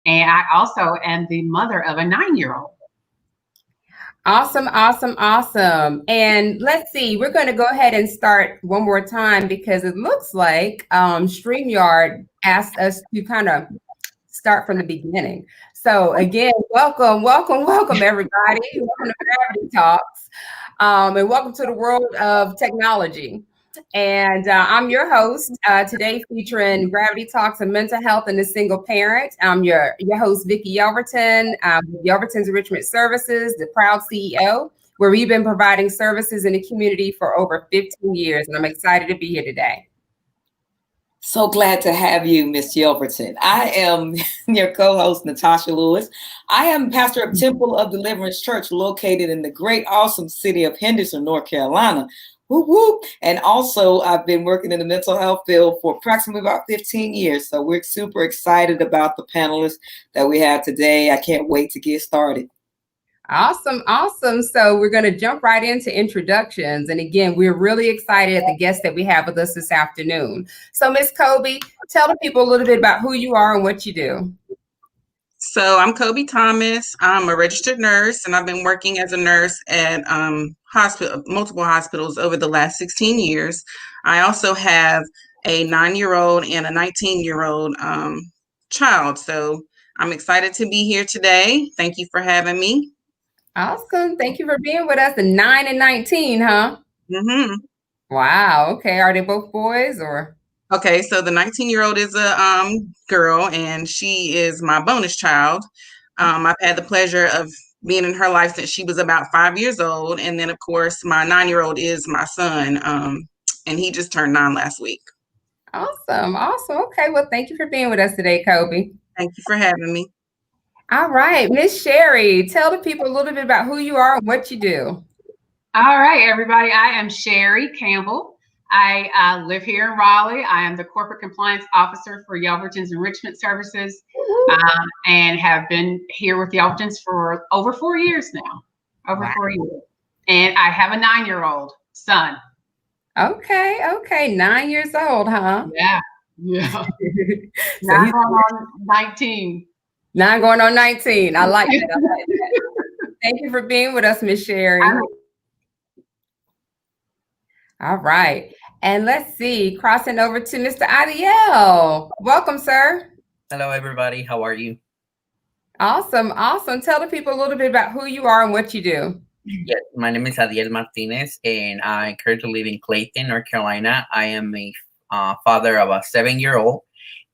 And I also am the mother of a 9-year-old. Awesome, awesome, awesome. And let's see, we're going to go ahead and start one more time because it looks like StreamYard asked us to kind of start from the beginning. So again, welcome, welcome, welcome, everybody. Welcome to Gravity Talks, and welcome to the world of technology. And I'm your host today, featuring Gravity Talks and mental health and the single parent. I'm your host, Vicki Yelverton, Yelverton's Enrichment Services, the proud CEO, where we've been providing services in the community for over 15 years. And I'm excited to be here today. So glad to have you, Miss Yelverton. I am your co-host, Natasha Lewis. I am pastor of Temple of Deliverance Church, located in the great, awesome city of Henderson, North Carolina. Whoop, whoop. And also, I've been working in the mental health field for approximately about 15 years. So we're super excited about the panelists that we have today. I can't wait to get started. Awesome, awesome. So we're going to jump right into introductions. And again, we're really excited at the guests that we have with us this afternoon. So Miss Kobe, tell the people a little bit about who you are and what you do. So I'm Kobe Thomas. I'm a registered nurse, and I've been working as a nurse at multiple hospitals over the last 16 years. I also have a 9-year-old and a 19-year-old child. So I'm excited to be here today. Thank you for having me. Awesome. Thank you for being with us. The 9 and 19, huh? Mm-hmm. Wow. Okay. Are they both boys or? Okay, so the 19-year-old is a girl, and she is my bonus child. I've had the pleasure of being in her life since she was about 5 years old. And then, of course, my 9-year-old is my son, and he just turned 9 last week. Awesome. Awesome. Okay. Well, thank you for being with us today, Kobe. Thank you for having me. All right. Miss Sherry, tell the people a little bit about who you are and what you do. All right, everybody. I am Sherry Campbell. I live here in Raleigh. I am the Corporate Compliance Officer for Yelverton's Enrichment Services, and have been here with Yelverton's for over 4 years now. Over 4 years. And I have a 9-year-old son. Okay. Okay. 9 years old, huh? Yeah. Yeah. So he's going on 19. 9 going on 19. I like that. I like that. Thank you for being with us, Miss Sherry. All right. And let's see, crossing over to Mr. Adiel. Welcome, sir. Hello, everybody. How are you? Awesome. Awesome. Tell the people a little bit about who you are and what you do. Yes, my name is Adiel Martinez, and I currently live in Clayton, North Carolina. I am a father of a 7-year-old,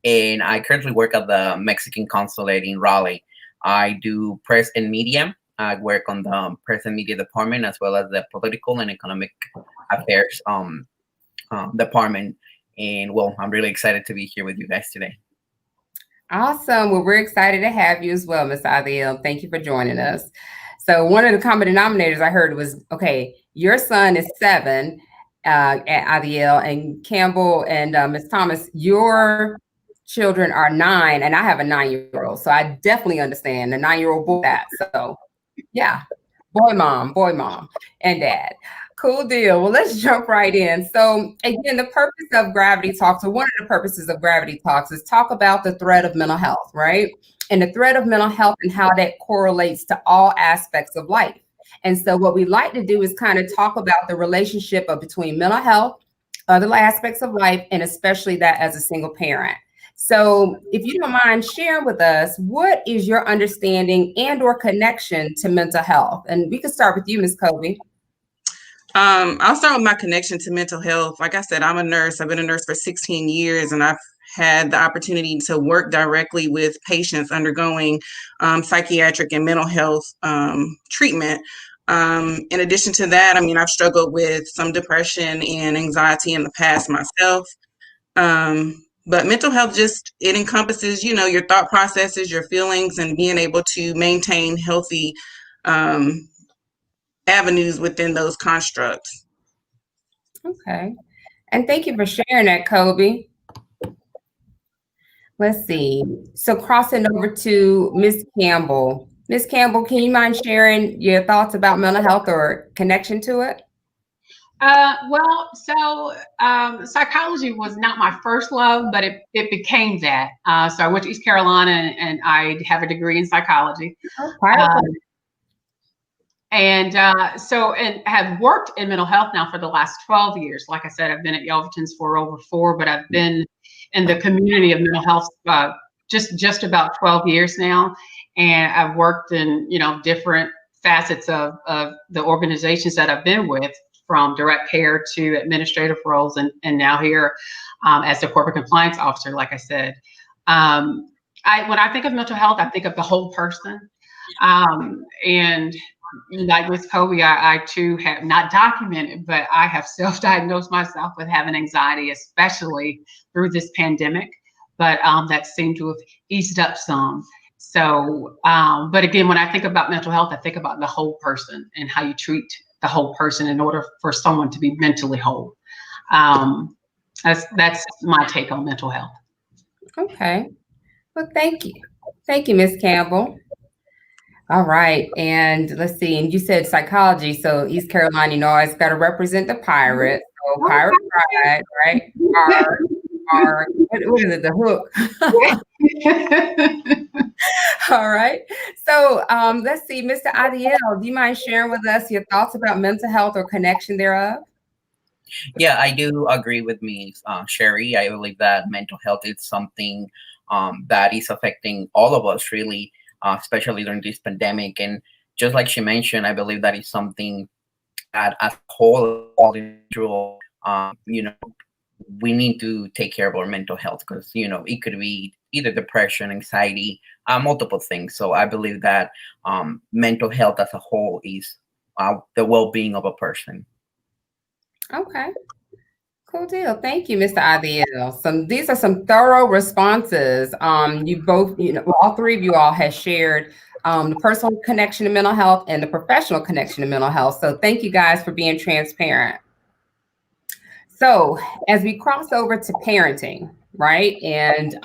and I currently work at the Mexican consulate in Raleigh. I do press and media. I work on the press and media department, as well as the political and economic affairs department. And well, I'm really excited to be here with you guys today. Awesome. Well, we're excited to have you as well, Ms. Adiel. Thank you for joining us. So one of the common denominators I heard was, okay, your son is 7, Adiel, and Campbell and Ms. Thomas, your children are 9, and I have a 9-year-old. So I definitely understand the 9-year-old boy that. So yeah, boy, mom, and dad. Cool deal. Well, let's jump right in. So again, the purpose of Gravity Talks, or one of the purposes of Gravity Talks, is talk about the threat of mental health, right? And the threat of mental health and how that correlates to all aspects of life. And so what we like to do is kind of talk about the relationship between mental health, other aspects of life, and especially that as a single parent. So if you don't mind sharing with us, what is your understanding and or connection to mental health? And we can start with you, Ms. Kobe. I'll start with my connection to mental health. Like I said, I'm a nurse. I've been a nurse for 16 years, and I've had the opportunity to work directly with patients undergoing psychiatric and mental health treatment. In addition to that, I mean, I've struggled with some depression and anxiety in the past myself. But mental health it encompasses, your thought processes, your feelings, and being able to maintain healthy avenues within those constructs. Okay. And thank you for sharing that, Kobe. Let's see. So crossing over to Ms. Campbell. Ms. Campbell, can you mind sharing your thoughts about mental health or connection to it? Psychology was not my first love, but it became that. So I went to East Carolina and I have a degree in psychology. Um, and have worked in mental health now for the last 12 years. Like I said, I've been at Yelverton's for over 4, but I've been in the community of mental health just about 12 years now. And I've worked in, different facets of the organizations that I've been with, from direct care to administrative roles, and now here as the corporate compliance officer, like I said. When I think of mental health, I think of the whole person. And like Ms. Kobe, I too have not documented, but I have self-diagnosed myself with having anxiety, especially through this pandemic. But that seemed to have eased up some. So, but again, when I think about mental health, I think about the whole person and how you treat the whole person in order for someone to be mentally whole. That's my take on mental health. Okay. Well, thank you. Thank you, Ms. Campbell. All right. And let's see. And you said psychology. So East Carolina, always got to represent the Pirates. So Pirate Pride, right? What is it? The hook. All right. So let's see, Mr. Adiel, do you mind sharing with us your thoughts about mental health or connection thereof? Yeah, I do agree with me, Sherry. I believe that mental health is something that is affecting all of us, really, especially during this pandemic. And just like she mentioned, I believe that is something that, as a whole, all individual, we need to take care of our mental health, because it could be either depression, anxiety, multiple things. So I believe that mental health as a whole is the well-being of a person. Okay. Cool deal. Thank you, Mr. Adiel. These are some thorough responses. You both, all three of you all have shared the personal connection to mental health and the professional connection to mental health. So thank you guys for being transparent. So as we cross over to parenting, right? And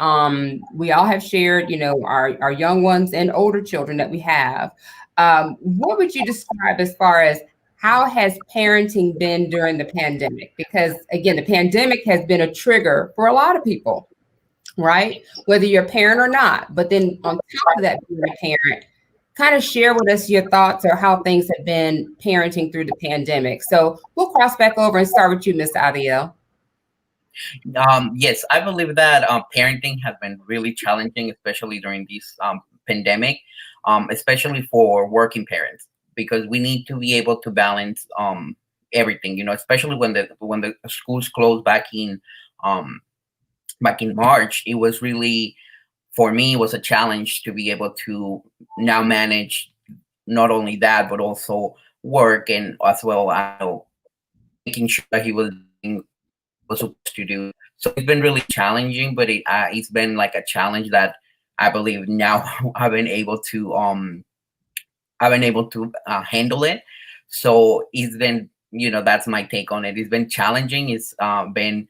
we all have shared, our young ones and older children that we have. What would you describe as far as how has parenting been during the pandemic? Because again, the pandemic has been a trigger for a lot of people, right? Whether you're a parent or not. But then on top of that, being a parent, kind of share with us your thoughts or how things have been parenting through the pandemic. So we'll cross back over and start with you, Mr. Adiel. Yes, I believe that parenting has been really challenging, especially during this pandemic, especially for working parents, because we need to be able to balance everything, especially when the schools closed back in March. It was really, for me, it was a challenge to be able to now manage not only that, but also work, and as well making sure that he was doing what he was supposed to do. So it's been really challenging, but it's been like a challenge that I believe now I've been able to handle it. So it's been, that's my take on it. It's been challenging. It's been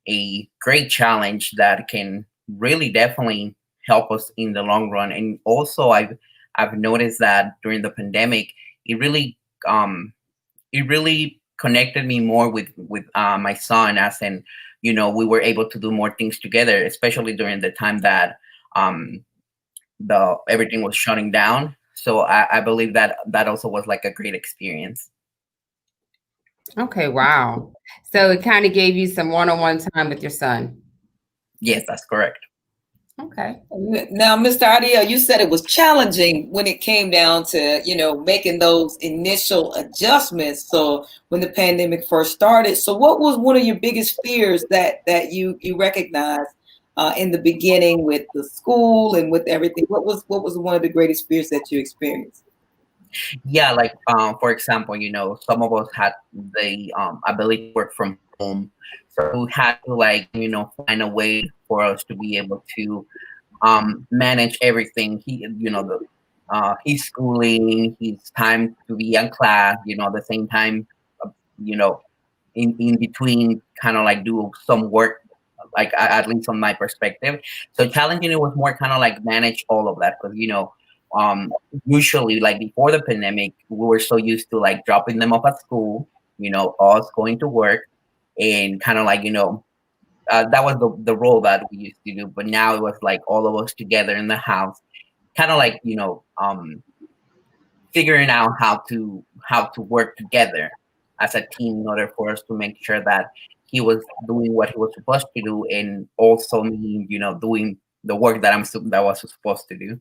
a great challenge that can really definitely help us in the long run. And also I've noticed that during the pandemic, it really connected me more with my son, as in, we were able to do more things together, especially during the time that everything was shutting down. So I believe that also was like a great experience. Okay, wow. So it kind of gave you some one-on-one time with your son. Yes, that's correct. Okay. Now, Mr. Adiel, you said it was challenging when it came down to, making those initial adjustments. So when the pandemic first started, so what was one of your biggest fears that you recognized in the beginning with the school and with everything? What was one of the greatest fears that you experienced? Yeah, like for example, some of us had the ability to work from home, so we had to find a way for us to be able to manage everything. His schooling, his time to be in class, the same time, in between, kind of like do some work, like at least on my perspective. So challenging, it was more kind of like manage all of that, because usually, like before the pandemic, we were so used to like dropping them off at school, us going to work and kind of like, that was the role that we used to do. But now it was like all of us together in the house, kind of like, figuring out how to work together as a team in order for us to make sure that he was doing what he was supposed to do, and also me, doing the work that was supposed to do.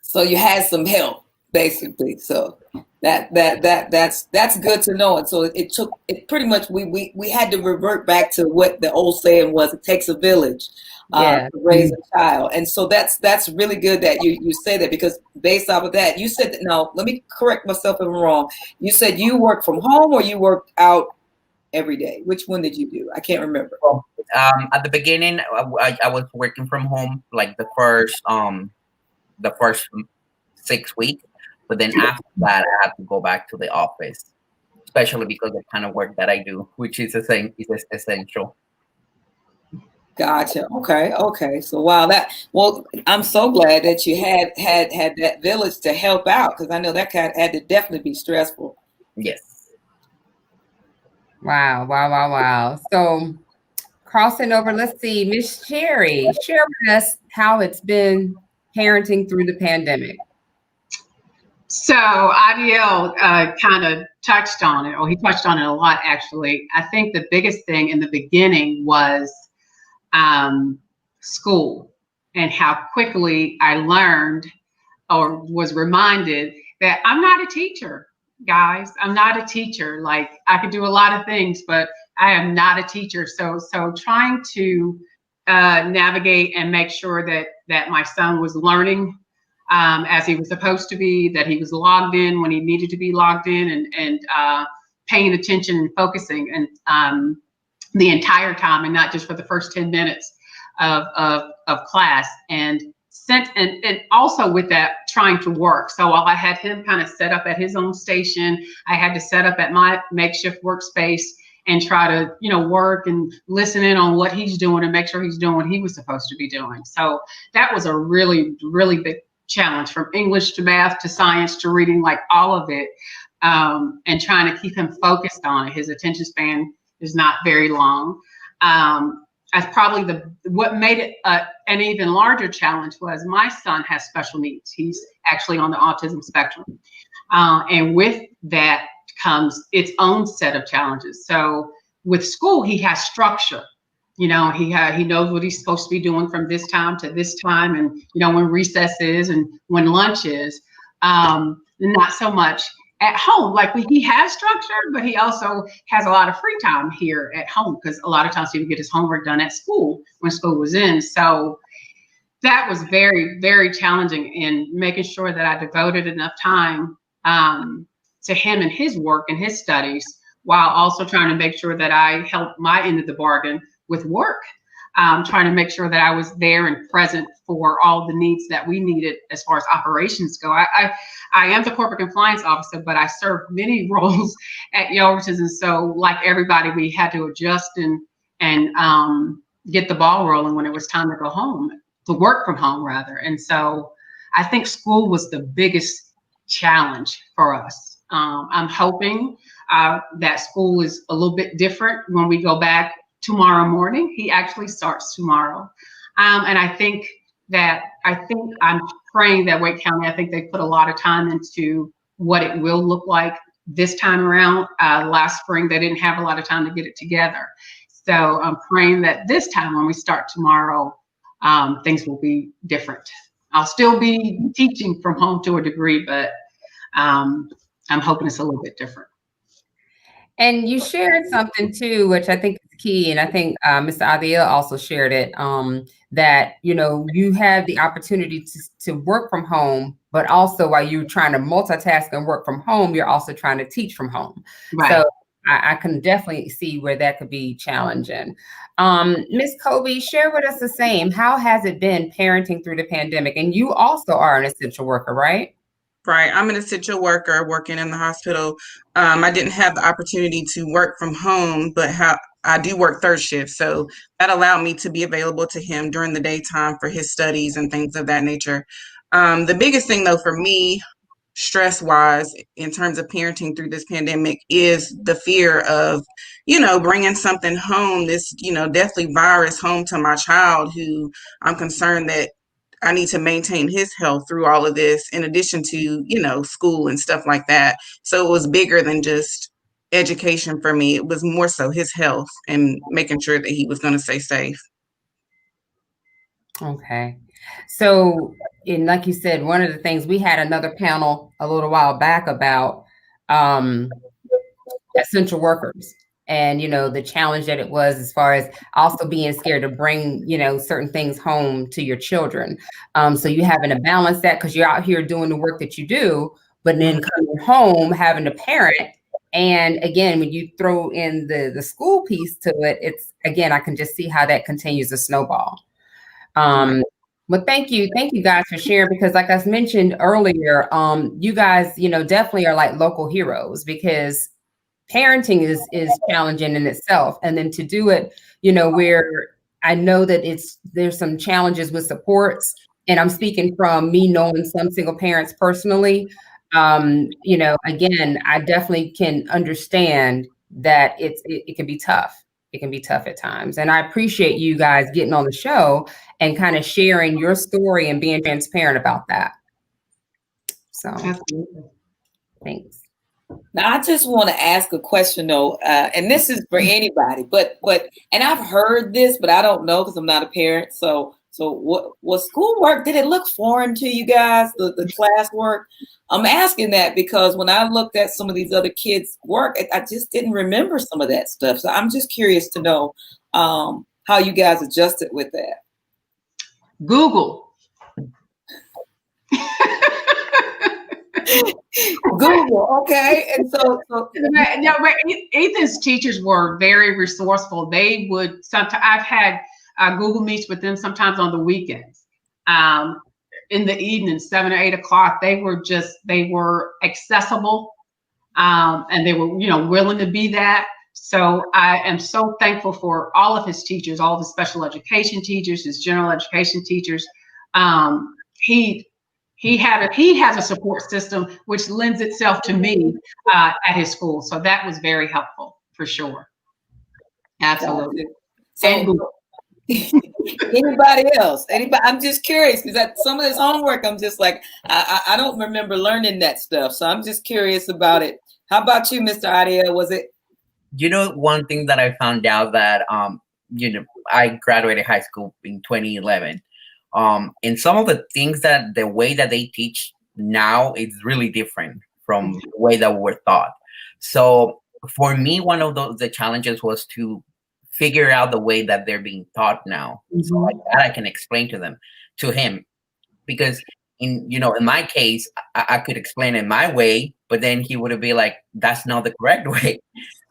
So you had some help, basically. So that's good to know. And so it pretty much we had to revert back to what the old saying was: it takes a village to raise a child. And so that's really good that you say that, because based off of that, you said that. Now let me correct myself if I'm wrong. You said you work from home or you worked out every day. Which one did you do? I can't remember. Well, at the beginning, I was working from home, like the first 6 weeks, but then after that, I have to go back to the office, especially because of the kind of work that I do, which is essential. Gotcha. Okay. So well, I'm so glad that you had that village to help out, because I know that had to definitely be stressful. Yes. Wow. So crossing over, let's see, Miss Sherry, share with us how it's been parenting through the pandemic. So Adiel kind of touched on it, or he touched on it a lot, actually. I think the biggest thing in the beginning was school, and how quickly I learned or was reminded that I'm not a teacher, guys. I'm not a teacher. Like, I could do a lot of things, but I am not a teacher. So trying to navigate and make sure that my son was learning as he was supposed to be, that he was logged in when he needed to be logged in, and paying attention and focusing, and the entire time, and not just for the first 10 minutes of class. And also with that, trying to work. So while I had him kind of set up at his own station, I had to set up at my makeshift workspace and try to, work and listen in on what he's doing and make sure he's doing what he was supposed to be doing. So that was a really, really big challenge, from English to math to science to reading, like all of it, and trying to keep him focused on it. His attention span is not very long. As probably what made it an even larger challenge was my son has special needs. He's actually on the autism spectrum. And with that comes its own set of challenges. So with school, he has structure. He knows what he's supposed to be doing from this time to this time, and when recess is and when lunch is. Not so much at home. Like, he has structure, but he also has a lot of free time here at home, because a lot of times he would get his homework done at school when school was in. So that was very, very challenging in making sure that I devoted enough time to him and his work and his studies, while also trying to make sure that I helped my end of the bargain with work, trying to make sure that I was there and present for all the needs that we needed as far as operations go. I am the corporate compliance officer, but I serve many roles at Yelverton's, and so like everybody, we had to adjust and get the ball rolling when it was time to go home, to work from home rather. And so I think school was the biggest challenge for us. I'm hoping that school is a little bit different when we go back tomorrow morning. He actually starts tomorrow. And I think I'm praying that Wake County, I think they put a lot of time into what it will look like this time around. Last spring, they didn't have a lot of time to get it together. So I'm praying that this time, when we start tomorrow, things will be different. I'll still be teaching from home to a degree, but I'm hoping it's a little bit different. And you shared something too, which I think is key. And I think Mr. Adiel also shared it, that, you have the opportunity to work from home, but also while you're trying to multitask and work from home, you're also trying to teach from home. Right. So I can definitely see where that could be challenging. Ms. Kobe, share with us the same. How has it been parenting through the pandemic? And you also are an essential worker, right? Right. I'm an essential worker working in the hospital. I didn't have the opportunity to work from home, but I do work third shift. So that allowed me to be available to him during the daytime for his studies and things of that nature. The biggest thing, though, for me stress wise in terms of parenting through this pandemic is the fear of, bringing something home, this, deathly virus home to my child, who I'm concerned that I need to maintain his health through all of this, in addition to, school and stuff like that. So it was bigger than just education for me. It was more so his health and making sure that he was going to stay safe. Okay. So, and like you said, one of the things, we had another panel a little while back about essential workers, and the challenge that it was, as far as also being scared to bring certain things home to your children. So you having to balance that, because you're out here doing the work that you do, but then coming home having to parent. And again, when you throw in the school piece to it, it's, again, I can just see how that continues to snowball. But thank you guys for sharing, because like I mentioned earlier, you guys, definitely are like local heroes, because parenting is challenging in itself. And then to do it, where I know that there's some challenges with supports, and I'm speaking from me knowing some single parents personally. Again, I definitely can understand that it can be tough. It can be tough at times. And I appreciate you guys getting on the show and kind of sharing your story and being transparent about that. So, Absolutely. Thanks. Now, I just want to ask a question, though, and this is for anybody, but and I've heard this, but I don't know, because I'm not a parent. So what was schoolwork? Did it look foreign to you guys, the classwork? I'm asking that because when I looked at some of these other kids' work, I just didn't remember some of that stuff. So I'm just curious to know how you guys adjusted with that. Google. Google, okay. And so Ethan's teachers were very resourceful. They would sometimes, I've had Google Meets with them sometimes on the weekends. In the evening, 7 or 8 o'clock, they were accessible, and they were, willing to be that. So I am so thankful for all of his teachers, all the special education teachers, his general education teachers. He has a support system which lends itself to me at his school. So that was very helpful, for sure. Absolutely. So, anybody else? I'm just curious, because some of this homework, I'm just like, I don't remember learning that stuff. So I'm just curious about it. How about you, Mr. Adiel? Was it? One thing that I found out that, I graduated high school in 2011. And some of the things the way that they teach now is really different from the way that we were taught. So for me, one of the challenges was to figure out the way that they're being taught now. Mm-hmm. So like that I can explain to him, because in my case, I could explain it my way, but then he would be like, that's not the correct way.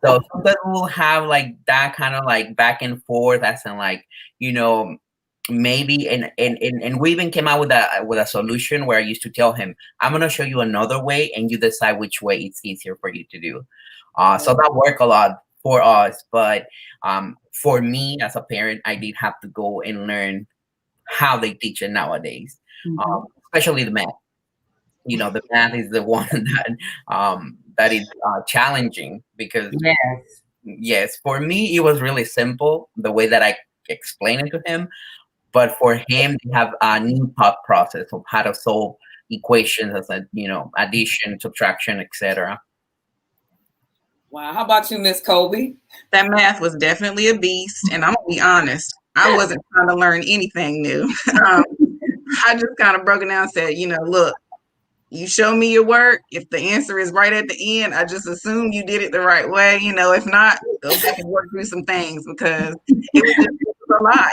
So sometimes we'll have like that kind of like back and forth, as in like, maybe and we even came out with a solution where I used to tell him, I'm gonna show you another way and you decide which way it's easier for you to do. So that worked a lot for us, but for me as a parent, I did have to go and learn how they teach it nowadays. Mm-hmm. Especially the math. The math is the one that is challenging, because yes, for me it was really simple the way that I explain it to him. But for him, they have a new thought process of how to solve equations, as addition, subtraction, etc. Wow. How about you, Miss Colby? That math was definitely a beast. And I'm going to be honest, I wasn't trying to learn anything new. I just kind of broke it down and said, look, you show me your work. If the answer is right at the end, I just assume you did it the right way. If not, go back and work through some things, because it was a lot.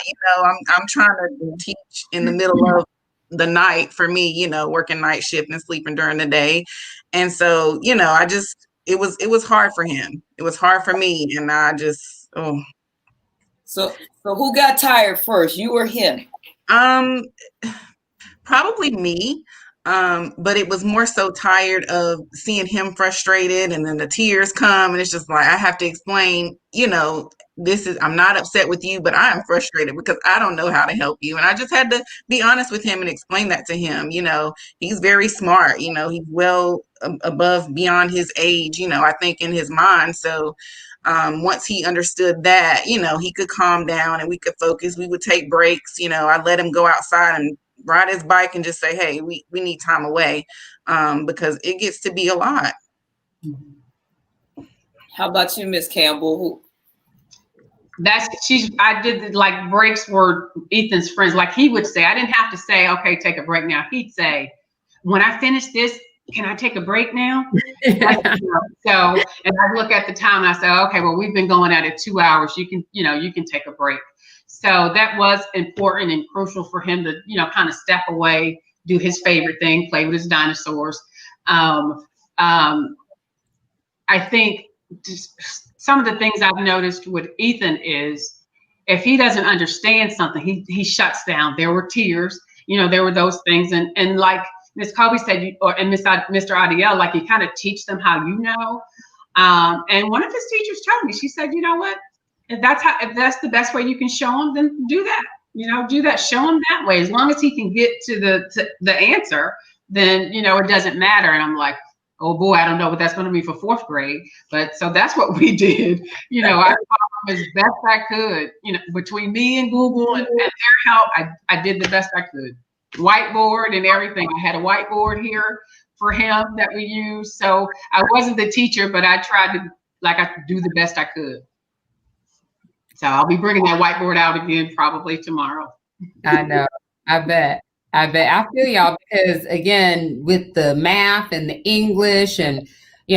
I'm trying to teach in the middle of the night for me, working night shift and sleeping during the day. And so, it was hard for him. It was hard for me. And I just, So who got tired first, you or him? Probably me. But it was more so tired of seeing him frustrated, and then the tears come, and it's just like I have to explain, I'm not upset with you, but I am frustrated because I don't know how to help you. And I just had to be honest with him and explain that to him. He's very smart, he's well above beyond his age, I think in his mind. So once he understood that, he could calm down and we could focus. We would take breaks. I let him go outside and ride his bike and just say, hey, we need time away, because it gets to be a lot. How about you, Miss Campbell? I did like breaks were Ethan's friends. Like he would say, I didn't have to say, okay, take a break now. He'd say, when I finish this, can I take a break now? So, and I look at the time and I say, okay, well, we've been going at it 2 hours. You can take a break. So that was important and crucial for him to, kind of step away, do his favorite thing, play with his dinosaurs. I think just some of the things I've noticed with Ethan is if he doesn't understand something, he shuts down. There were tears, there were those things. And like Ms. Colby said, and Mr. Adiel, like you kind of teach them how you know. And one of his teachers told me, she said, you know what? If that's the best way you can show him, then do that. Do that. Show him that way. As long as he can get to the answer, then it doesn't matter. And I'm like, oh boy, I don't know what that's going to be for 4th grade. But so that's what we did. I taught him as best I could. Between me and Google and their help, I did the best I could. Whiteboard and everything. I had a whiteboard here for him that we used. So I wasn't the teacher, but I tried to I could do the best I could. So I'll be bringing that whiteboard out again probably tomorrow. I know. I bet. I feel y'all because again, with the math and the English and, we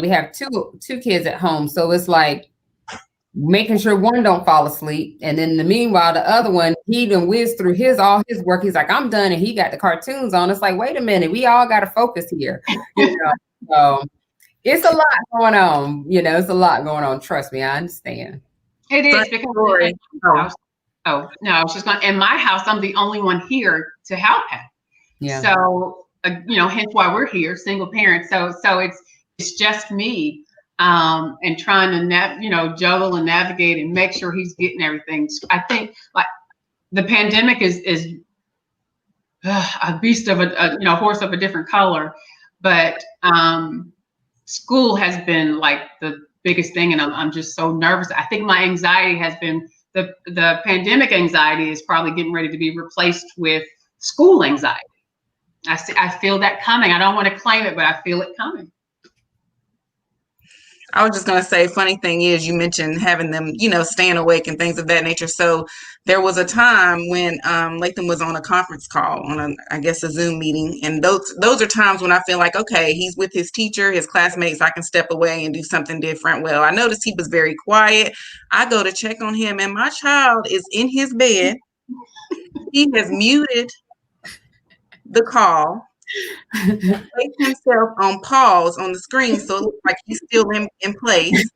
have two kids at home. So it's like making sure one don't fall asleep. And then meanwhile, the other one, he done whizzed through all his work. He's like, I'm done. And he got the cartoons on. It's like, wait a minute, we all got to focus here. So it's a lot going on. It's a lot going on. Trust me, I understand. It is because I was just going. In my house, I'm the only one here to help him. Yeah. So hence why we're here, single parents. So it's just me, and trying to juggle and navigate and make sure he's getting everything. I think like the pandemic is a beast of a horse of a different color, but school has been like the biggest thing, and I'm just so nervous. I think my anxiety has been the pandemic anxiety is probably getting ready to be replaced with school anxiety. I feel that coming. I don't want to claim it, but I feel it coming. I was just going to say, funny thing is, you mentioned having them, staying awake and things of that nature. So there was a time when Latham was on a conference call on a Zoom meeting. And those are times when I feel like, okay, he's with his teacher, his classmates, I can step away and do something different. Well, I noticed he was very quiet. I go to check on him and my child is in his bed. He has muted the call. Placed himself on pause on the screen, so it looks like he's still in place.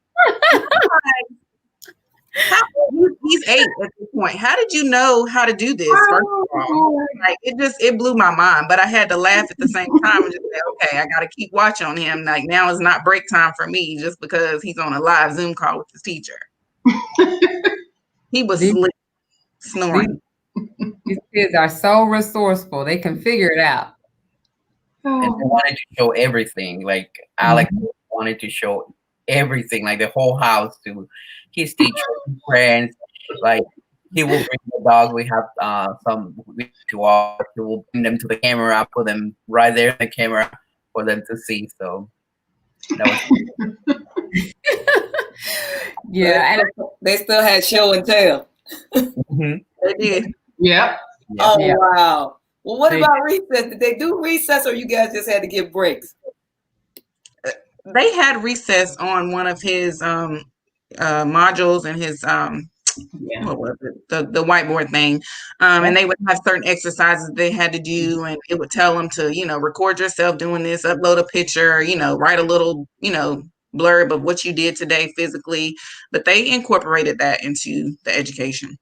He's 8 at this point. How did you know how to do this? First of all, it blew my mind. But I had to laugh at the same time and just say, okay, I got to keep watch on him. Like now is not break time for me just because he's on a live Zoom call with his teacher. He was snoring. These kids are so resourceful; they can figure it out. And they wanted to show everything. Like Alex wanted to show everything, like the whole house to his teacher, friends. Like he will bring the dog. We have some to walk. He will bring them to the camera, put them right there in the camera for them to see. So that was yeah, and they still had show and tell. They did. Yep. Oh wow. Well, what about recess? Did they do recess, or you guys just had to give breaks? They had recess on one of his modules and his what was it? The whiteboard thing. And they would have certain exercises they had to do, and it would tell them to, record yourself doing this, upload a picture, write a little, blurb of what you did today physically. But they incorporated that into the education.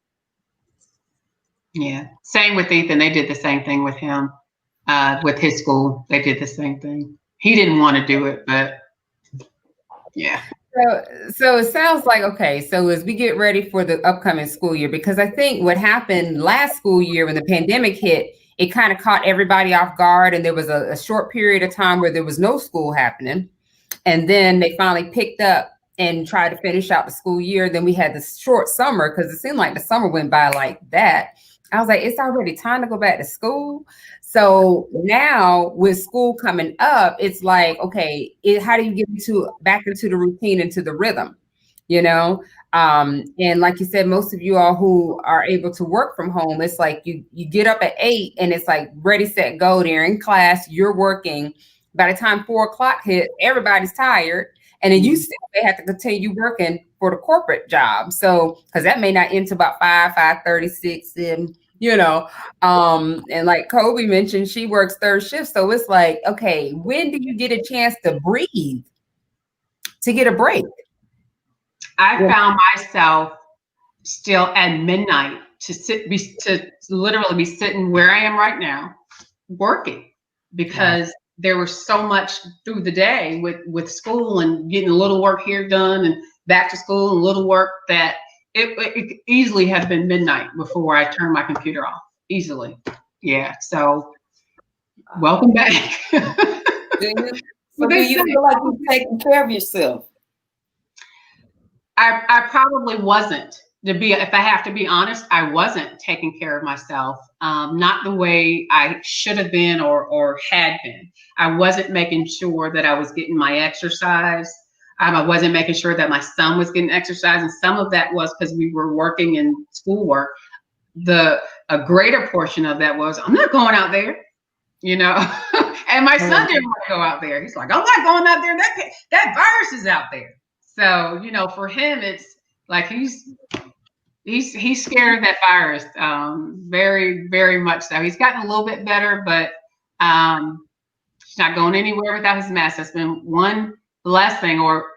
Yeah. Same with Ethan. They did the same thing with him. with his school. They did the same thing. He didn't want to do it, but yeah. So it sounds like, okay, so as we get ready for the upcoming school year, because I think what happened last school year when the pandemic hit, it kind of caught everybody off guard, and there was a short period of time where there was no school happening. And then they finally picked up and tried to finish out the school year. Then we had this short summer because it seemed like the summer went by like that. I was like, it's already time to go back to school. So now with school coming up, it's like, okay, how do you get back into the routine, into the rhythm, you know? And like you said, most of you all who are able to work from home, it's like you get up at 8 and it's like ready, set, go. They're in class, you're working. By the time 4 o'clock hit, everybody's tired. And then you still may have to continue working for the corporate job. So, because that may not end to about 5:36, and and like Kobe mentioned, she works third shift. So it's like, okay, when do you get a chance to breathe, to get a break? I found myself still at midnight to literally be sitting where I am right now, working, because there was so much through the day with school and getting a little work here done and back to school and little work that it easily had been midnight before I turned my computer off. Easily. Yeah. So welcome back. Do you feel like you're taking care of yourself? I probably wasn't. If I have to be honest, I wasn't taking care of myself, not the way I should have been or had been. I wasn't making sure that I was getting my exercise. I wasn't making sure that my son was getting exercise, and some of that was because we were working in schoolwork. A greater portion of that was, I'm not going out there, and my son didn't want to go out there. He's like, I'm not going out there. That virus is out there. So, for him, it's like he's scared of that virus, very, very much so. He's gotten a little bit better, but he's not going anywhere without his mask. That's been one blessing, or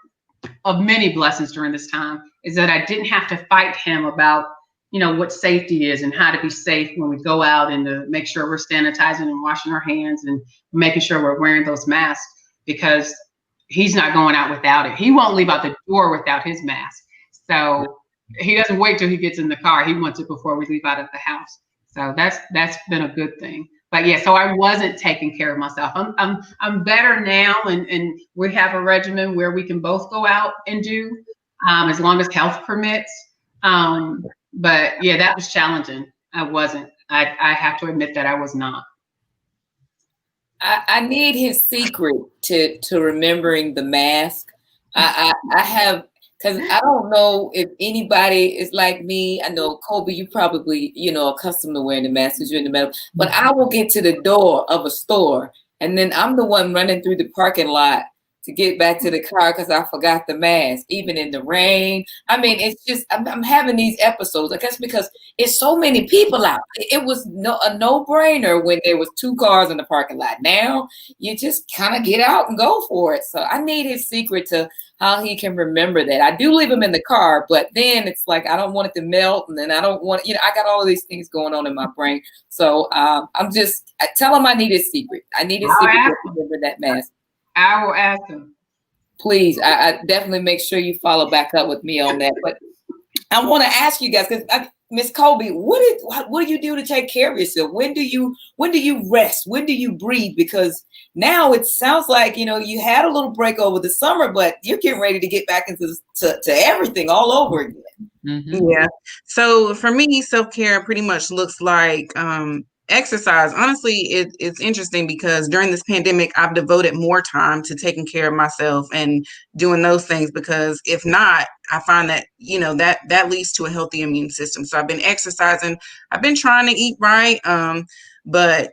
of many blessings during this time, is that I didn't have to fight him about, what safety is and how to be safe when we go out, and to make sure we're sanitizing and washing our hands and making sure we're wearing those masks, because he's not going out without it. He won't leave out the door without his mask. So he doesn't wait till he gets in the car. He wants it before we leave out of the house. So that's been a good thing. But yeah, so I wasn't taking care of myself. I'm better now, and we have a regimen where we can both go out and do, as long as health permits. But yeah, that was challenging. I wasn't. I have to admit that I was not. I need his secret to remembering the mask. I have, because I don't know if anybody is like me. I know, Kobe, you probably, accustomed to wearing the mask because you're in the medical. But I will get to the door of a store, and then I'm the one running through the parking lot to get back to the car because I forgot the mask, even in the rain. I mean, it's just, I'm having these episodes, I guess, because it's so many people out. It was a no-brainer when there was 2 cars in the parking lot. Now you just kind of get out and go for it. So I need his secret to how he can remember that. I do leave him in the car, but then it's like, I don't want it to melt. And then I don't want, I got all of these things going on in my brain. So I tell him I need his secret. I need his secret to remember that mask. I will ask him. Please, I definitely make sure you follow back up with me on that. But I want to ask you guys, because Miss Kobe, what do you do to take care of yourself? When do you rest? When do you breathe? Because now it sounds like you had a little break over the summer, but you're getting ready to get back into to everything all over again. Mm-hmm. Yeah. So for me, self-care pretty much looks like exercise. Honestly, it's interesting because during this pandemic, I've devoted more time to taking care of myself and doing those things, because if not, I find that, that leads to a healthy immune system. So I've been exercising. I've been trying to eat right. But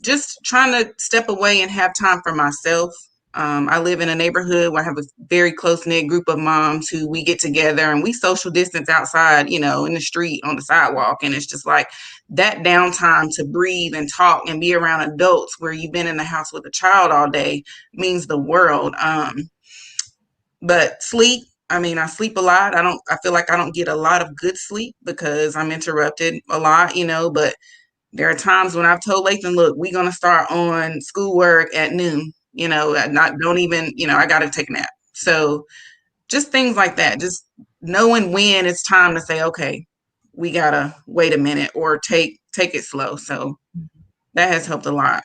just trying to step away and have time for myself. I live in a neighborhood where I have a very close-knit group of moms who we get together and we social distance outside, in the street, on the sidewalk. And it's just like that downtime to breathe and talk and be around adults where you've been in the house with a child all day means the world. But sleep, I sleep a lot. I feel like I don't get a lot of good sleep because I'm interrupted a lot, but There are times when I've told Lathan, look, we're going to start on schoolwork at noon, don't even, I got to take a nap. So just things like that, just knowing when it's time to say, okay, we got to wait a minute or take it slow. So that has helped a lot.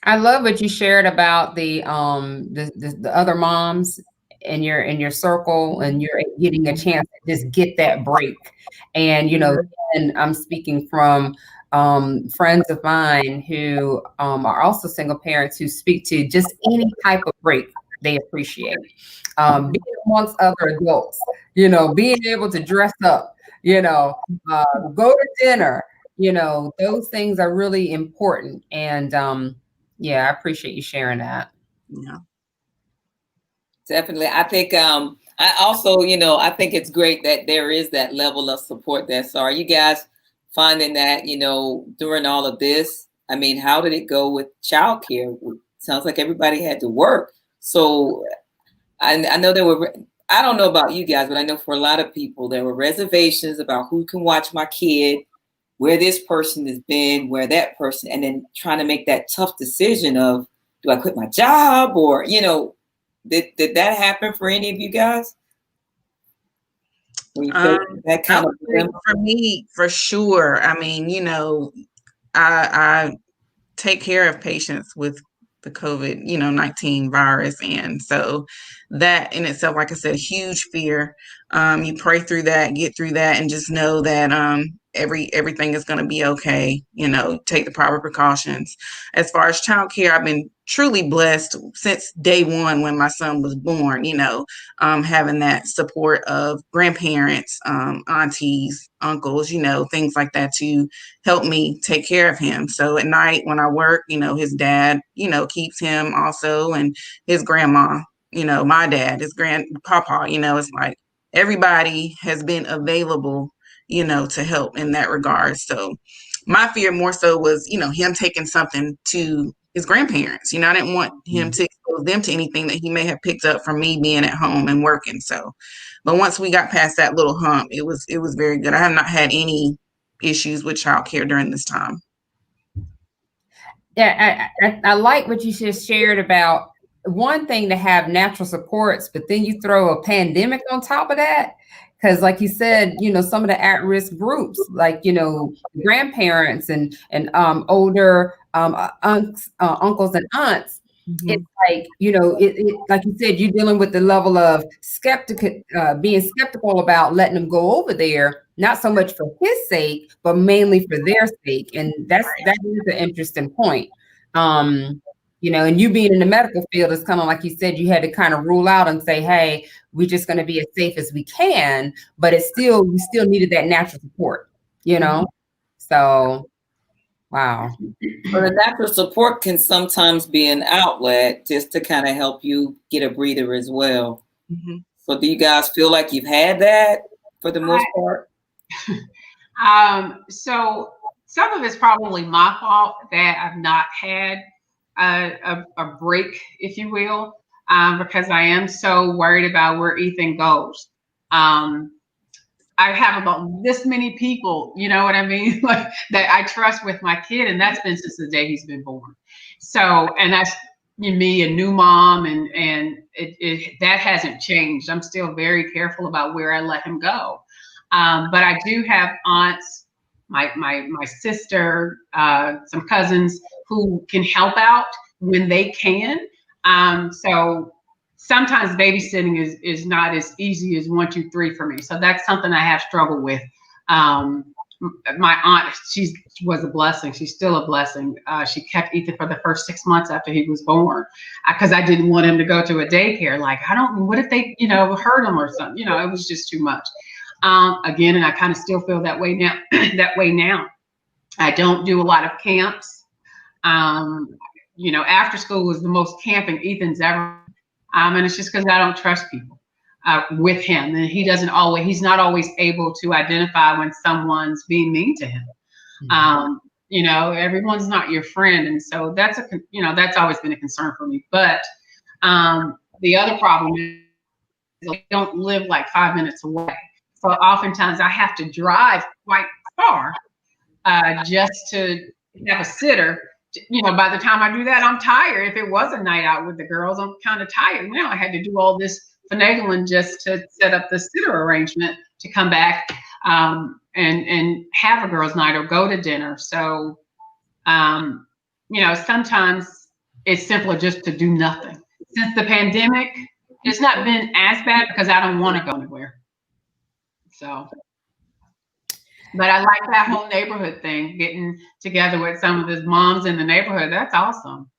I love what you shared about the other moms in your circle, and you're getting a chance to just get that break. And and I'm speaking from friends of mine who are also single parents who speak to just any type of break they appreciate. Being amongst other adults, being able to dress up, go to dinner, those things are really important. And yeah, I appreciate you sharing that. Yeah. Definitely. I think I also, I think it's great that there is that level of support there. So are you guys finding that, during all of this? I mean, how did it go with childcare? Sounds like everybody had to work. So I know there were, I don't know about you guys, but I know for a lot of people, there were reservations about who can watch my kid, where this person has been, where that person, and then trying to make that tough decision of, do I quit my job or, did that happen for any of you guys? When you that kind of for me, for sure. I mean, I take care of patients with the COVID-19 virus. And so that in itself, like I said, a huge fear. You pray through that, get through that, and just know that everything is going to be okay. Take the proper precautions. As far as childcare, I've been truly blessed since day one when my son was born, having that support of grandparents, aunties, uncles, things like that to help me take care of him. So at night when I work, his dad, keeps him also, and his grandma, my dad, his grandpapa, it's like everybody has been available, to help in that regard. So my fear more so was, him taking something to his grandparents. I didn't want him to expose them to anything that he may have picked up from me being at home and working. So, but once we got past that little hump, it was very good. I have not had any issues with childcare during this time. Yeah, I like what you just shared about one thing to have natural supports, but then you throw a pandemic on top of that. Because like you said, some of the at-risk groups, like, grandparents and older uncles and aunts, it's like, like you said, you're dealing with the level of being skeptical about letting them go over there, not so much for his sake, but mainly for their sake. And that is an interesting point. And you being in the medical field, is kind of like you said, you had to kind of rule out and say, hey, we're just going to be as safe as we can, but we still needed that natural support, So, wow. But the natural support can sometimes be an outlet just to kind of help you get a breather as well. Mm-hmm. So do you guys feel like you've had that for the most part? So some of it's probably my fault that I've not had a break, if you will, because I am so worried about where Ethan goes. I have about this many people, you know what I mean, like that I trust with my kid, and that's been since the day he's been born. So, and that's me, a new mom, and that hasn't changed. I'm still very careful about where I let him go. But I do have aunts, my sister, some cousins who can help out when they can. So sometimes babysitting is not as easy as 1, 2, 3 for me. So that's something I have struggled with. My aunt, she was a blessing. She's still a blessing. She kept Ethan for the first 6 months after he was born, because I didn't want him to go to a daycare. Like, what if they, hurt him or something? It was just too much. Again, and I kind of still feel that way now. I don't do a lot of camps. After school was the most camping Ethan's ever. And it's just because I don't trust people with him, and he's not always able to identify when someone's being mean to him. Mm-hmm. Everyone's not your friend, and so that's always been a concern for me. But the other problem is they don't live like 5 minutes away, so oftentimes I have to drive quite far just to have a sitter. You know, by the time I do that, I'm tired. If it was a night out with the girls, I'm kind of tired now. I had to do all this finagling just to set up the sitter arrangement to come back and have a girls' night or go to dinner. So, you know, sometimes it's simpler just to do nothing. Since the pandemic, it's not been as bad because I don't want to go anywhere. So, but I like that whole neighborhood thing, getting together with some of the moms in the neighborhood. That's awesome.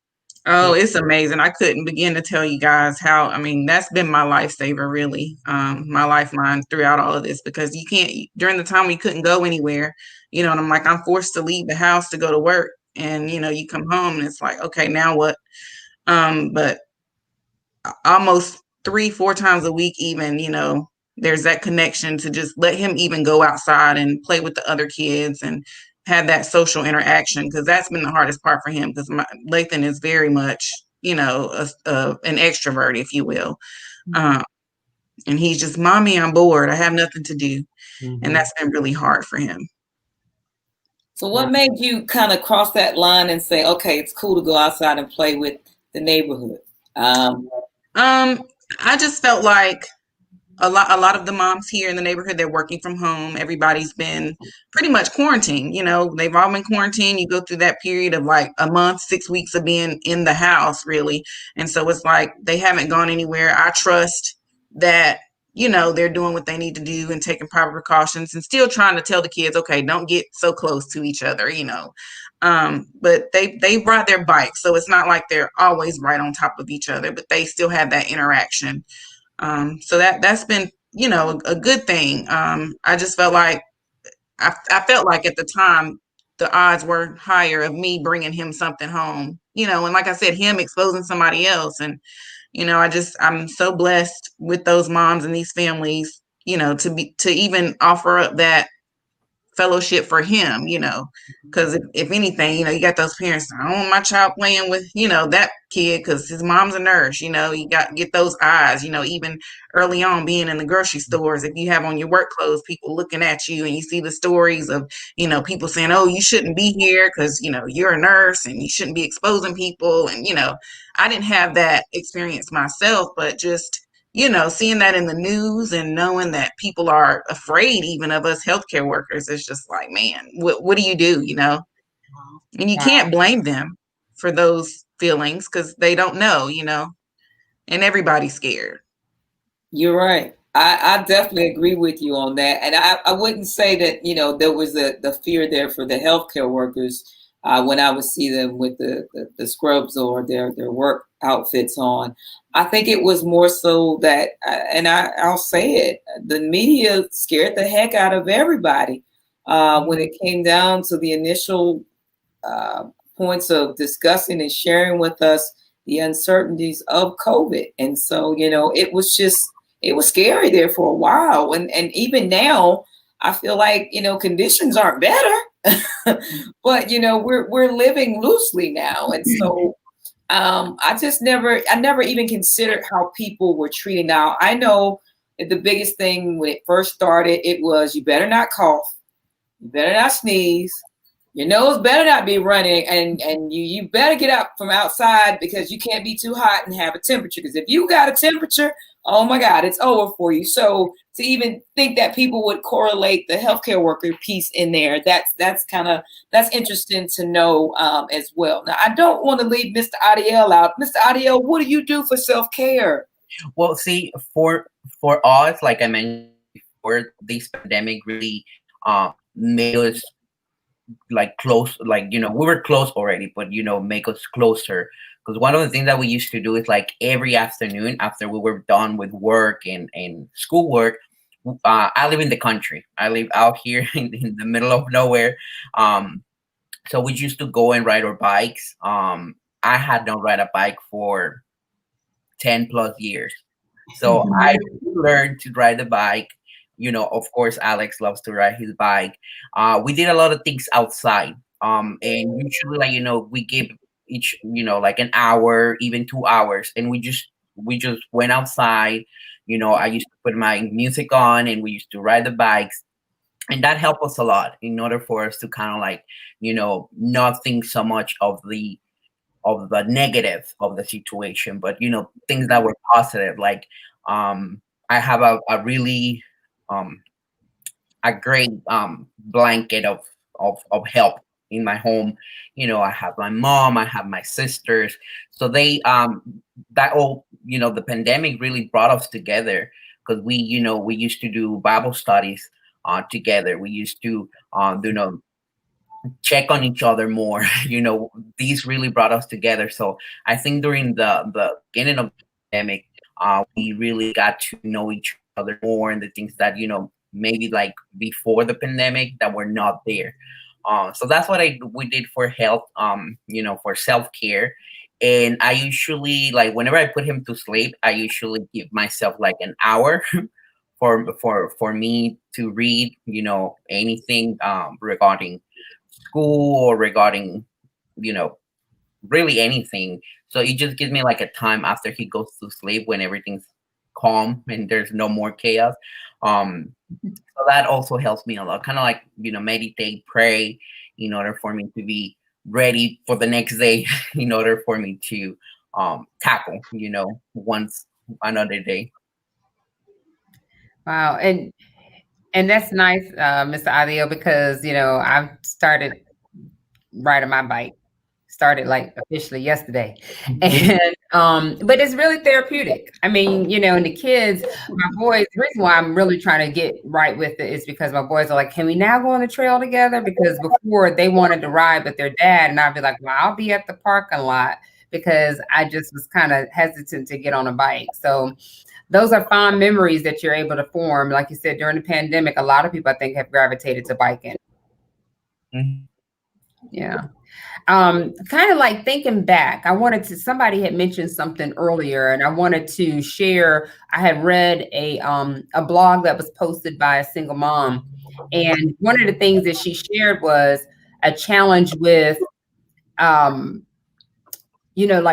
Oh, it's amazing. I couldn't begin to tell you guys how, I mean, that's been my lifesaver, really, my lifeline throughout all of this, because you can't, during the time we couldn't go anywhere, you know, and I'm like, I'm forced to leave the house to go to work. And, you know, you come home and it's like, okay, now what? But almost 3-4 times a week, even, you know, there's that connection to just let him even go outside and play with the other kids and have that social interaction, because that's been the hardest part for him, because Lathan is very much, you know, an extrovert, if you will. And he's just, mommy, I'm bored. I have nothing to do. And that's been really hard for him. So what made you kind of cross that line and say, okay, it's cool to go outside and play with the neighborhood? I just felt like a lot of the moms here in the neighborhood, they're working from home. Everybody's been pretty much quarantined. You know, they've all been quarantined. You go through that period of like a month, 6 weeks of being in the house, really. And so it's like they haven't gone anywhere. I trust that, you know, they're doing what they need to do and taking proper precautions and still trying to tell the kids, okay, don't get so close to each other, you know. But they brought their bikes, so it's not like they're always right on top of each other, but they still have that interaction. So that's been, you know, a good thing. I just felt like I felt like at the time the odds were higher of me bringing him something home, you know, and like I said, him exposing somebody else. And, you know, I'm so blessed with those moms and these families, you know, to even offer up that fellowship for him, you know, because if anything, you know, you got those parents, I don't want my child playing with, you know, that kid because his mom's a nurse, you know, you got get those eyes, you know, even early on being in the grocery stores, if you have on your work clothes, people looking at you and you see the stories of, you know, people saying, oh, you shouldn't be here because, you know, you're a nurse and you shouldn't be exposing people. And, you know, I didn't have that experience myself, but just, you know, seeing that in the news and knowing that people are afraid even of us healthcare workers, it's just like, man, what do you do, you know? And you can't blame them for those feelings because they don't know, you know, and everybody's scared. You're right. I definitely agree with you on that. And I wouldn't say that, you know, there was the fear there for the healthcare workers when I would see them with the scrubs or their work outfits on. I think it was more so that, and I'll say it, the media scared the heck out of everybody when it came down to the initial points of discussing and sharing with us the uncertainties of COVID. And so, you know, it was scary there for a while. And even now, I feel like, you know, conditions aren't better, but, you know, we're living loosely now. And so I never even considered how people were treated. Now, I know that the biggest thing when it first started, it was you better not cough, you better not sneeze, your nose better not be running, and you better get out from outside because you can't be too hot and have a temperature. Because if you got a temperature, oh my God, it's over for you. So to even think that people would correlate the healthcare worker piece in there, that's interesting to know as well. Now, I don't want to leave Mr. Adiel out. Mr. Adiel, what do you do for self-care? Well, see, for us, like I mentioned before, this pandemic really made us like close, like, you know, we were close already, but, you know, make us closer. Because one of the things that we used to do is like every afternoon after we were done with work and schoolwork, I live in the country. I live out here in the middle of nowhere. So we used to go and ride our bikes. I had not ride a bike for 10 plus years. So I learned to ride the bike. You know, of course, Alex loves to ride his bike. We did a lot of things outside. And usually, like, you know, we give each, you know, like an hour, even 2 hours, and we just went outside. You know, I used to put my music on and we used to ride the bikes. and that helped us a lot in order for us to kind of like, not think so much of the negative of the situation, but things that were positive. Like, I have a really a great blanket of help in my home. I have my mom, I have my sisters. So they that all, the pandemic really brought us together, because we used to do Bible studies together. We used to check on each other more. These really brought us together. So I think during the beginning of the pandemic, we really got to know each other more, and the things that maybe like before the pandemic that were not there. So that's what we did for health, for self-care. And I usually, like, whenever I put him to sleep, I usually give myself like an hour for me to read, anything regarding school, or regarding, really anything. So it just gives me like a time after he goes to sleep, when everything's calm and there's no more chaos. So that also helps me a lot. Kind of like, meditate, pray, in order for me to be ready for the next day, in order for me to tackle, once another day. Wow. And that's nice, Mr. Adil, because I've started riding my bike. Started like officially yesterday. And but it's really therapeutic. I mean, and the kids, my boys, the reason why I'm really trying to get right with it is because my boys are like, can we now go on the trail together? Because before they wanted to ride with their dad, and I'd be like, well, I'll be at the parking lot, because I just was kind of hesitant to get on a bike. So those are fond memories that you're able to form. Like you said, during the pandemic, a lot of people, I think, have gravitated to biking. Mm-hmm. Yeah. Kind of like thinking back, somebody had mentioned something earlier, and I wanted to share. I had read a blog that was posted by a single mom, and one of the things that she shared was a challenge with, like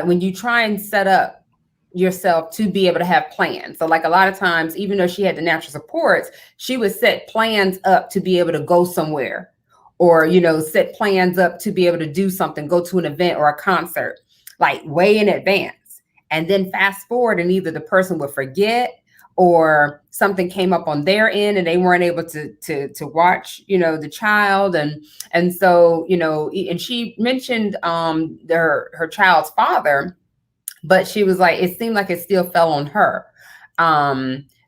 when you try and set up yourself to be able to have plans. So like a lot of times, even though she had the natural supports, she would set plans up to be able to go somewhere, or, set plans up to be able to do something, go to an event or a concert, like way in advance. And then fast forward, and either the person would forget, or something came up on their end and they weren't able to watch, the child. And so, and she mentioned her child's father, but she was like, it seemed like it still fell on her.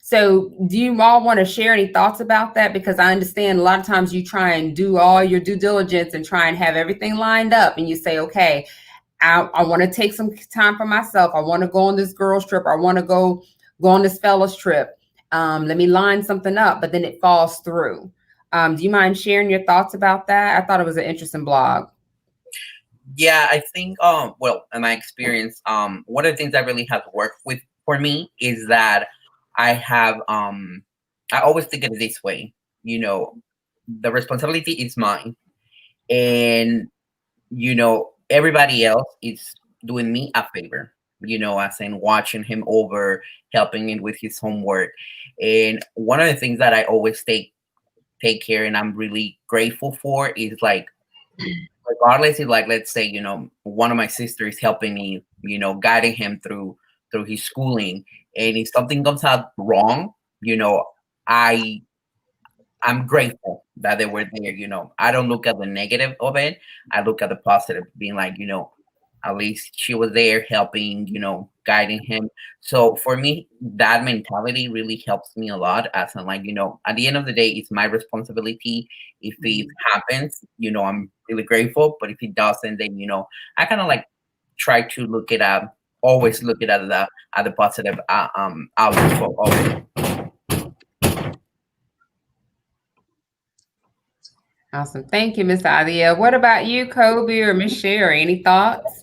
So do you all want to share any thoughts about that? Because I understand a lot of times you try and do all your due diligence and try and have everything lined up, and you say, okay, I want to take some time for myself. I want to go on this girls trip. I want to go on this fellas trip. Let me line something up, but then it falls through. Do you mind sharing your thoughts about that? I thought it was an interesting blog. Yeah, I think well, in my experience, one of the things that really has worked for me is that I have I always think of it this way, the responsibility is mine, and everybody else is doing me a favor, as in watching him over, helping him with his homework. And one of the things that I always take care, and I'm really grateful for, is like, regardless if, like, let's say, one of my sisters helping me, guiding him through his schooling, and if something comes out wrong, I'm grateful that they were there. I don't look at the negative of it. I look at the positive, being like, at least she was there helping, guiding him. So for me, that mentality really helps me a lot, as I'm like, at the end of the day, it's my responsibility. If it happens, I'm really grateful. But if it doesn't, then, I kind of like try to always look at the positive outlook of it. Awesome. Thank you, Ms. Adia. What about you, Kobe or Miss Sherry? Any thoughts?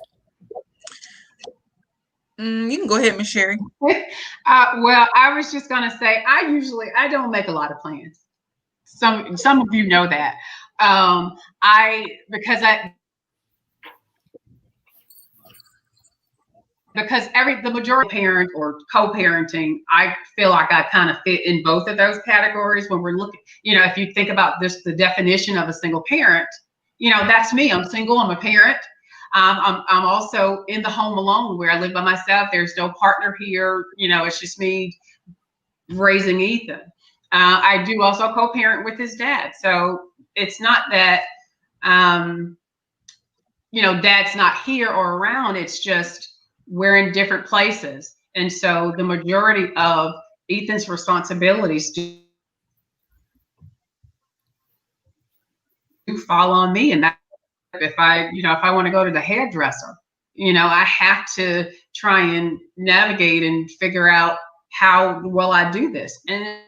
You can go ahead, Miss Sherry. Well, I was just going to say, I don't make a lot of plans. Some of you know that. Because because the majority parent or co-parenting, I feel like I kind of fit in both of those categories when we're looking, if you think about this, the definition of a single parent, that's me. I'm single, I'm a parent. I'm also in the home alone where I live by myself. There's no partner here. It's just me raising Ethan. I do also co-parent with his dad. So it's not that, dad's not here or around. It's just we're in different places. And so the majority of Ethan's responsibilities do fall on me. And that if I want to go to the hairdresser, I have to try and navigate and figure out how will I do this. And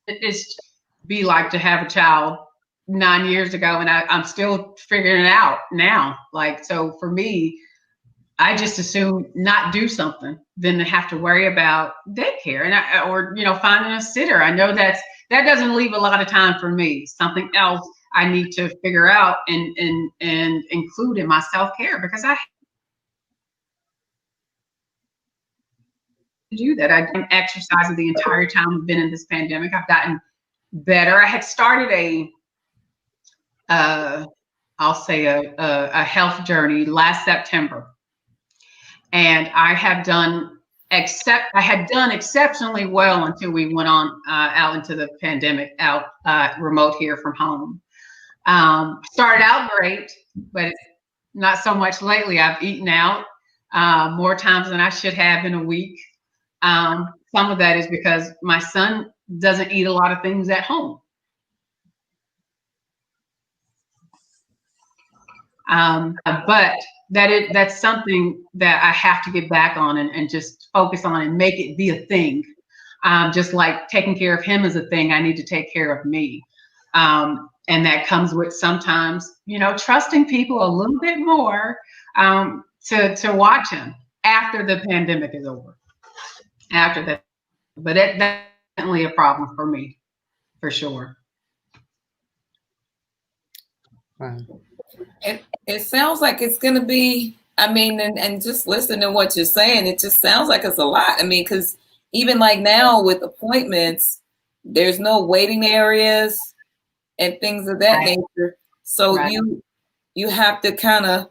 it's be like to have a child 9 years ago, and I'm still figuring it out now. Like, so for me, I just assume not do something than to have to worry about daycare or finding a sitter. I know that doesn't leave a lot of time for me. Something else I need to figure out and include in my self-care, because I do that. I've been exercising the entire time I've been in this pandemic. I've gotten better. I had started I'll say a health journey last September. And I had done exceptionally well until we went on out into the pandemic, remote here from home. Started out great, but not so much lately. I've eaten out more times than I should have in a week. Some of that is because my son doesn't eat a lot of things at home. But that's something that I have to get back on and just focus on and make it be a thing. Just like taking care of him is a thing, I need to take care of me. And that comes with sometimes, trusting people a little bit more to watch him after the pandemic is over. After that, but that's definitely a problem for me, for sure. Wow. It sounds like it's going to be, and just listening to what you're saying, it just sounds like it's a lot. Because even like now with appointments, there's no waiting areas and things of that nature. So you have to kind of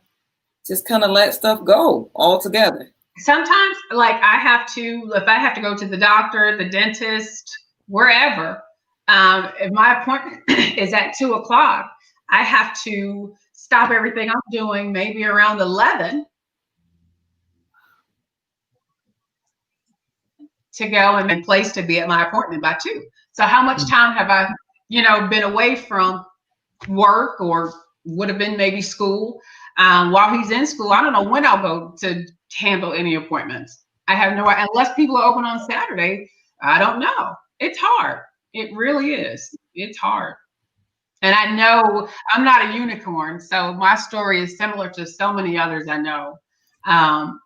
let stuff go altogether. Sometimes, like if I have to go to the doctor, the dentist, wherever, if my appointment is at 2:00, I have to stop everything I'm doing maybe around 11 to go and in place to be at my appointment by 2. So how much time have I, been away from work or would have been maybe school? While he's in school, I don't know when I'll go to handle any appointments. I have no idea. Unless people are open on Saturday, I don't know. It's hard. It really is. It's hard. And I know I'm not a unicorn, so my story is similar to so many others I know. And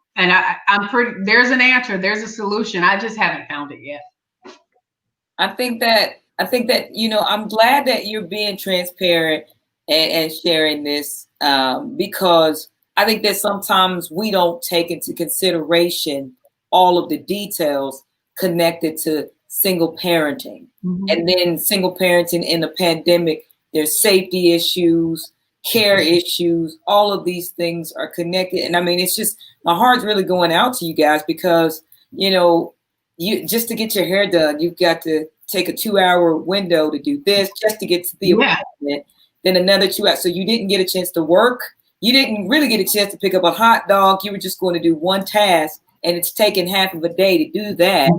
there's an answer, there's a solution. I just haven't found it yet. I think that, I'm glad that you're being transparent and sharing this, because I think that sometimes we don't take into consideration all of the details connected to single parenting. Mm-hmm. And then single parenting in the pandemic, there's safety issues, care issues, all of these things are connected. And it's just, my heart's really going out to you guys because, you just to get your hair done, you've got to take a 2-hour window to do this just to get to the appointment, then another 2 hours. So you didn't get a chance to work. You didn't really get a chance to pick up a hot dog. You were just going to do one task and it's taken half of a day to do that.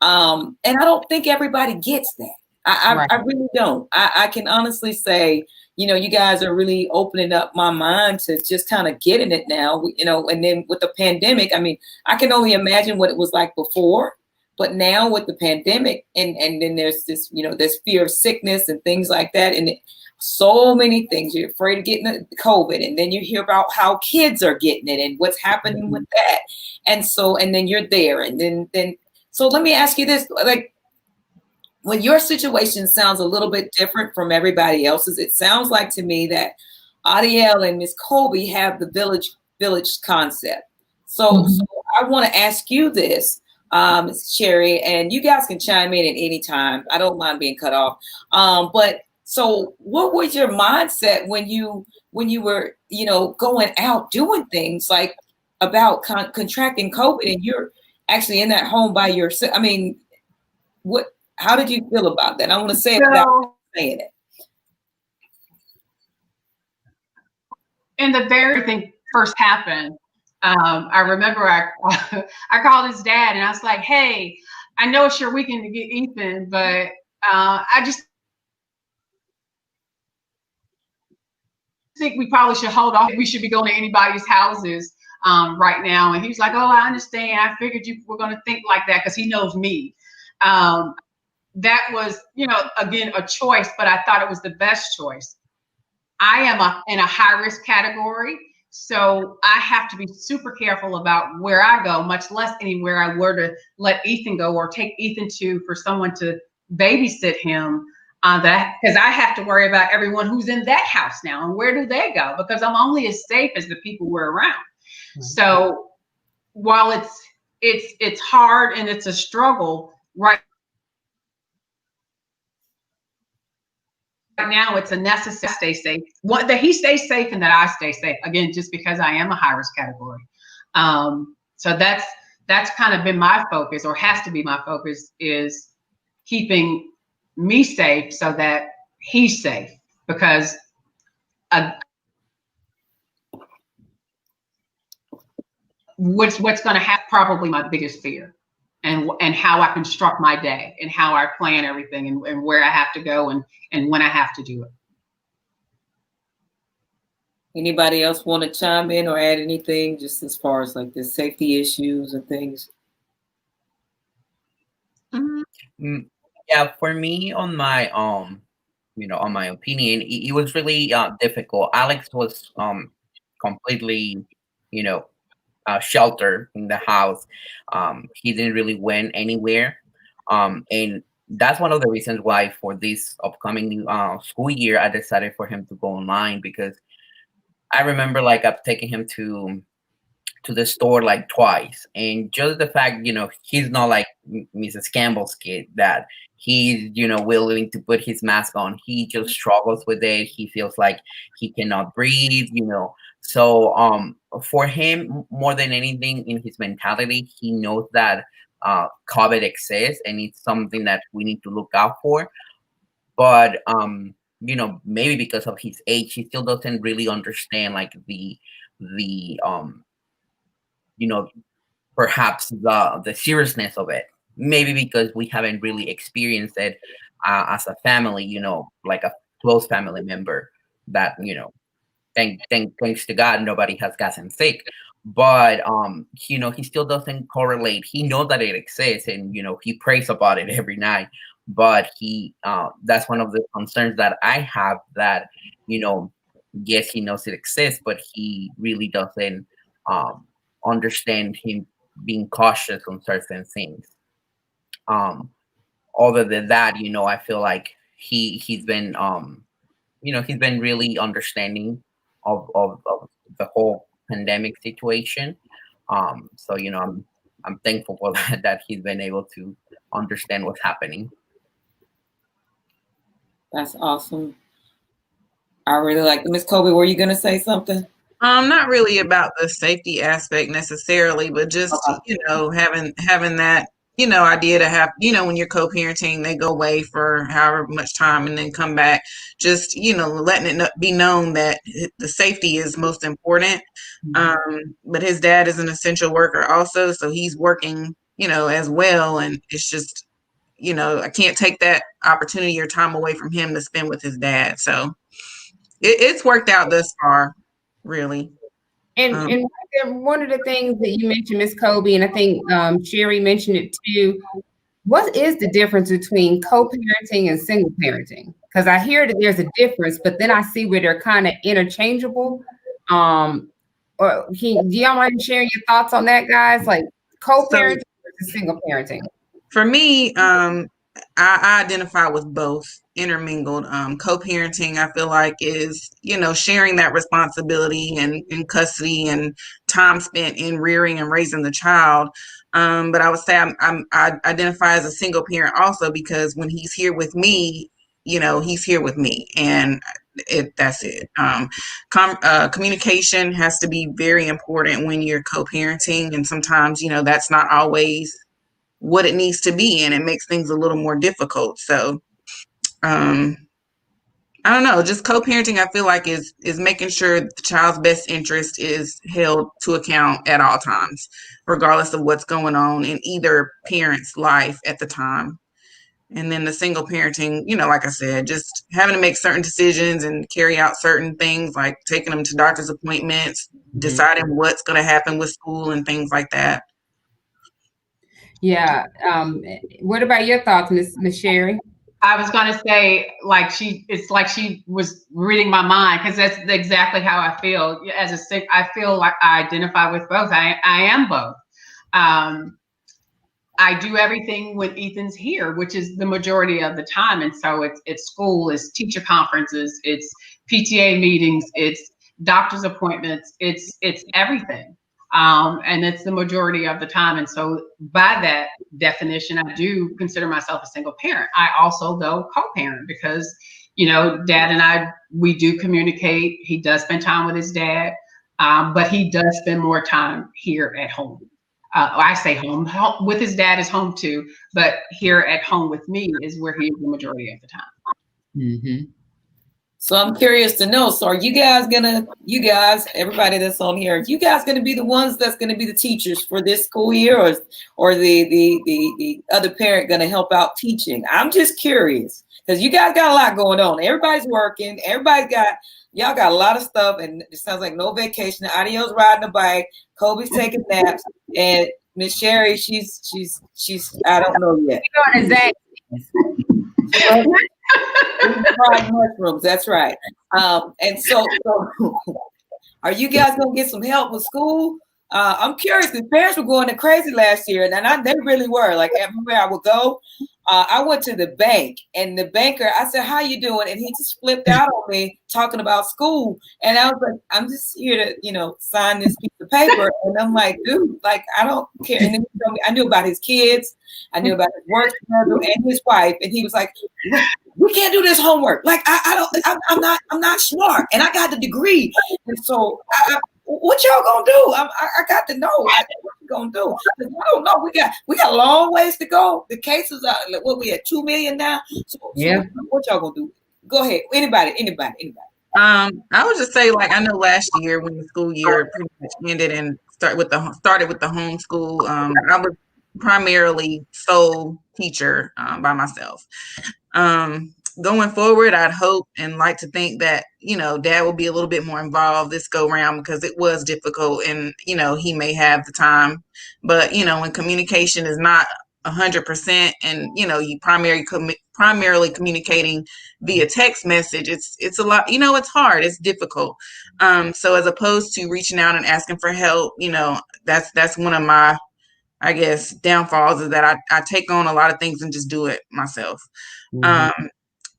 And I don't think everybody gets that. I really don't. I can honestly say, you guys are really opening up my mind to just kind of getting it now, and then with the pandemic, I can only imagine what it was like before, but now with the pandemic and then there's this, there's fear of sickness and things like that. And so many things, you're afraid of getting the COVID. And then you hear about how kids are getting it and what's happening with that. And so, and then you're there. And then, so let me ask you this, like, when your situation sounds a little bit different from everybody else's, it sounds like to me that Adiel and Miss Colby have the village concept. So I want to ask you this, Sherry, and you guys can chime in at any time. I don't mind being cut off. But so what was your mindset when you were, going out doing things like about contracting COVID, and you're actually in that home by yourself? I mean, how did you feel about that? I want to say it without saying it. And the very thing first happened, I remember I called his dad and I was like, hey, I know it's your weekend to get Ethan, but I just think we probably should hold off. We should be going to anybody's houses right now. And he was like, oh, I understand. I figured you were going to think like that because he knows me. That was, again, a choice, but I thought it was the best choice. I am in a high risk category, so I have to be super careful about where I go, much less anywhere I were to let Ethan go or take Ethan for someone to babysit him. Because I have to worry about everyone who's in that house now, and where do they go? Because I'm only as safe as the people we're around. Mm-hmm. So while it's hard and it's a struggle, right now it's a necessary stay safe. That he stays safe and that I stay safe. Again, just because I am a high risk category. So that's kind of been my focus, or has to be my focus, is keeping me safe so that he's safe. Because what's going to happen, probably my biggest fear. And how I construct my day and how I plan everything and where I have to go and when I have to do it. Anybody else want to chime in or add anything just as far as like the safety issues and things? Yeah, for me, on my on my opinion, it was really difficult. Alex was completely, shelter in the house. He didn't really went anywhere, and that's one of the reasons why for this upcoming school year I decided for him to go online, because I remember like I've taken him to the store like twice, and just the fact, he's not like Mrs. Campbell's kid that he's willing to put his mask on. He just struggles with it. He feels like he cannot breathe, so for him, more than anything, in his mentality, he knows that COVID exists and it's something that we need to look out for. But maybe because of his age, he still doesn't really understand like the perhaps the seriousness of it. Maybe because we haven't really experienced it as a family, like a close family member that, thanks to God, nobody has gotten sick. But he still doesn't correlate. He knows that it exists, and he prays about it every night. But that's one of the concerns that I have, that yes, he knows it exists, but he really doesn't understand him being cautious on certain things. Other than that, I feel like he's been he's been really understanding of the whole pandemic situation. So I'm thankful for that he's been able to understand what's happening. That's awesome. I really like it. Miss Colby, were you gonna say something? Not really about the safety aspect necessarily, but just having that idea to have, when you're co-parenting, they go away for however much time and then come back, just letting it be known that the safety is most important. But his dad is an essential worker also, so he's working as well, and it's just I can't take that opportunity or time away from him to spend with his dad. So it's worked out thus far, really. And one of the things that you mentioned, Ms. Colby, and I think Sherry mentioned it too, what is the difference between co-parenting and single parenting? Because I hear that there's a difference, but then I see where they're kind of interchangeable. Or do y'all mind sharing your thoughts on that, guys? Like co-parenting versus single parenting? For me, I identify with both intermingled. Co-parenting, I feel like, is, sharing that responsibility and in custody and time spent in rearing and raising the child. But I would say I identify as a single parent also, because when he's here with me, he's here with me, and that's it. Communication has to be very important when you're co-parenting, and sometimes, that's not always what it needs to be, and it makes things a little more difficult. So I don't know, just co-parenting, I feel like is making sure the child's best interest is held to account at all times, regardless of what's going on in either parent's life at the time. And then the single parenting, like I said, just having to make certain decisions and carry out certain things, like taking them to doctor's appointments, deciding what's going to happen with school and things like that. Yeah. What about your thoughts, Miss Sherry? I was going to say, it's like she was reading my mind, because that's exactly how I feel. I feel like I identify with both. I am both. I do everything when Ethan's here, which is the majority of the time. And so it's school, it's teacher conferences, it's PTA meetings, it's doctor's appointments, it's everything. And it's the majority of the time. And so by that definition, I do consider myself a single parent. I also, though, co-parent, because, Dad and I, we do communicate. He does spend time with his dad, but he does spend more time here at home. I say home with his dad is home too, but here at home with me is where he is the majority of the time. Mm-hmm. So I'm curious to know, so are you guys, everybody that's on here, are you guys gonna be the ones that's gonna be the teachers for this school year, or the other parent gonna help out teaching? I'm just curious, because you guys got a lot going on. Everybody's working, y'all got a lot of stuff, and it sounds like no vacation. Adio's riding a bike, Kobe's taking naps, and Miss Sherry, she's I don't know yet. Fried mushrooms, that's right. And so are you guys gonna get some help with school? I'm curious, because parents were going crazy last year, and they really were. Like, everywhere I would go, I went to the bank, and the banker, I said, "How you doing?" And he just flipped out on me talking about school, and I was like, "I'm just here to, sign this piece of paper." And I'm like, "Dude, like, I don't care." And then he told me, I knew about his kids, I knew about his work schedule and his wife, and he was like, "We can't do this homework. Like, I'm not smart, and I got the degree, and so what y'all gonna do? I got to know what you gonna do. I don't know. We got a long ways to go. The cases are we at 2 million now. So what y'all gonna do? Go ahead. Anybody. I would just say, like, I know last year when the school year pretty much ended and started with the homeschool, I was primarily sole teacher by myself. Going forward, I'd hope and like to think that, Dad will be a little bit more involved this go round, because it was difficult, and, he may have the time, but, when communication is not 100%, and, you primarily communicating via text message, it's a lot, it's hard, it's difficult. So as opposed to reaching out and asking for help, that's one of my, I guess, downfalls, is that I take on a lot of things and just do it myself. Mm-hmm.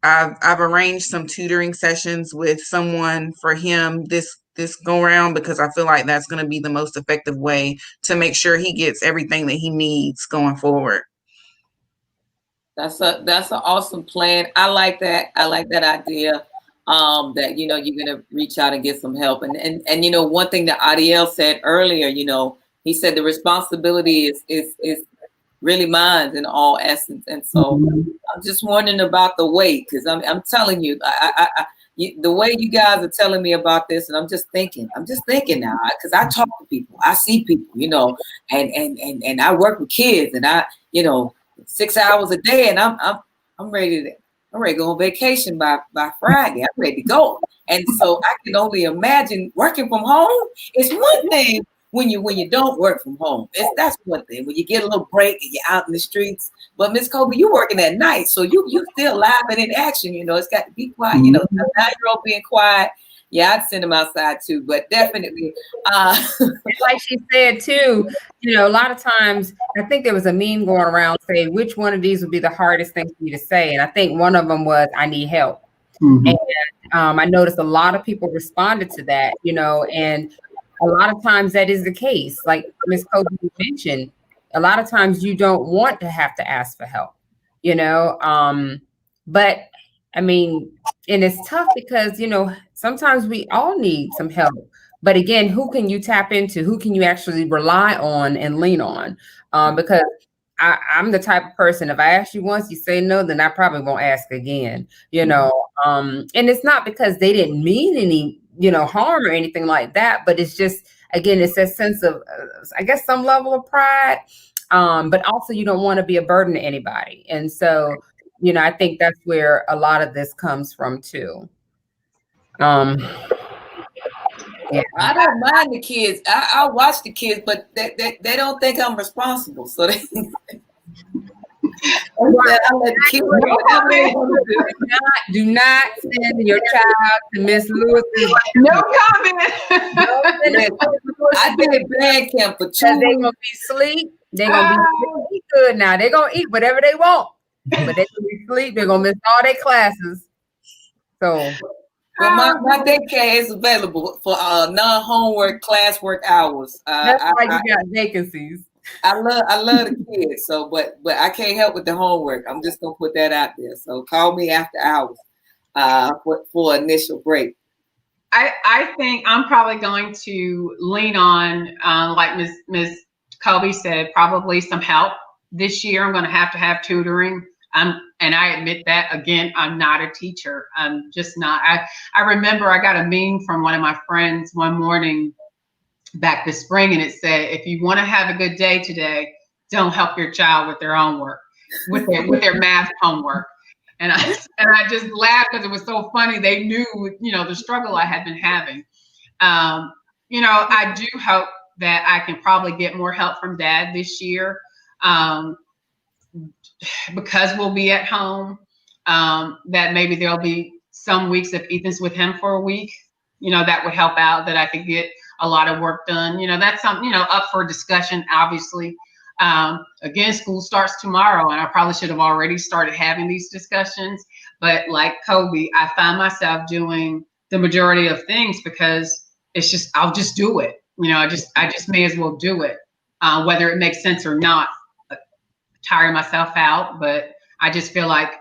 I've arranged some tutoring sessions with someone for him this go around, because I feel like that's going to be the most effective way to make sure he gets everything that he needs going forward. That's an awesome plan. I like that. I like that idea. That you're gonna reach out and get some help. And one thing that Adiel said earlier, he said the responsibility is really mine in all essence. And so I'm just wondering about the weight, because I'm telling you, the way you guys are telling me about this, and I'm just thinking now, because I talk to people, I see people, and I work with kids, and I 6 hours a day, and I'm ready to go on vacation by Friday. I'm ready to go. And so I can only imagine working from home. It's one thing when you don't work from home. That's one thing. When you get a little break and you're out in the streets. But Miss Kobe, you working at night, so you still live and in action. It's got to be quiet. A 9-year-old being quiet, Yeah, I'd send them outside too, but definitely. Like she said too, a lot of times, I think there was a meme going around saying which one of these would be the hardest thing for you to say. And I think one of them was, I need help. Mm-hmm. And I noticed a lot of people responded to that, and a lot of times that is the case. Like Ms. Kobe mentioned, a lot of times you don't want to have to ask for help, but I mean, and it's tough because, sometimes we all need some help. But again, who can you tap into? Who can you actually rely on and lean on? Because I'm the type of person, if I ask you once, you say no, then I probably won't ask again, and it's not because they didn't mean any, harm or anything like that, but it's just, again, it's a sense of, I guess, some level of pride, but also you don't want to be a burden to anybody. And so, I think that's where a lot of this comes from too. Yeah. I don't mind the kids. I watch the kids, but they don't think I'm responsible. So they I let the kids do whatever they want to do. Do not send your child to Miss Lewis's. No comment. I did band camp for 2 weeks. They're gonna be asleep. They're gonna be good now. They're gonna eat whatever they want, but they're gonna be asleep. They're gonna miss all their classes. So. Well, my daycare is available for non-homework classwork hours. That's why you got vacancies. I love the kids, so but I can't help with the homework. I'm just gonna put that out there. So call me after hours for initial break. I think I'm probably going to lean on, like Ms. Kobe said, probably some help this year. I'm going to have tutoring. And I admit that, again, I'm not a teacher. I'm just not. I remember I got a meme from one of my friends one morning back this spring, and it said, if you want to have a good day today, don't help your child with their own work, with their math homework. And I just laughed because it was so funny. They knew, the struggle I had been having. I do hope that I can probably get more help from Dad this year. Because we'll be at home, that maybe there'll be some weeks if Ethan's with him for a week, that would help out, that I could get a lot of work done. That's something, up for discussion, obviously. Again, school starts tomorrow, and I probably should have already started having these discussions. But like Kobe, I find myself doing the majority of things because it's just, I'll just do it. I just may as well do it, whether it makes sense or not. Tire myself out, but I just feel like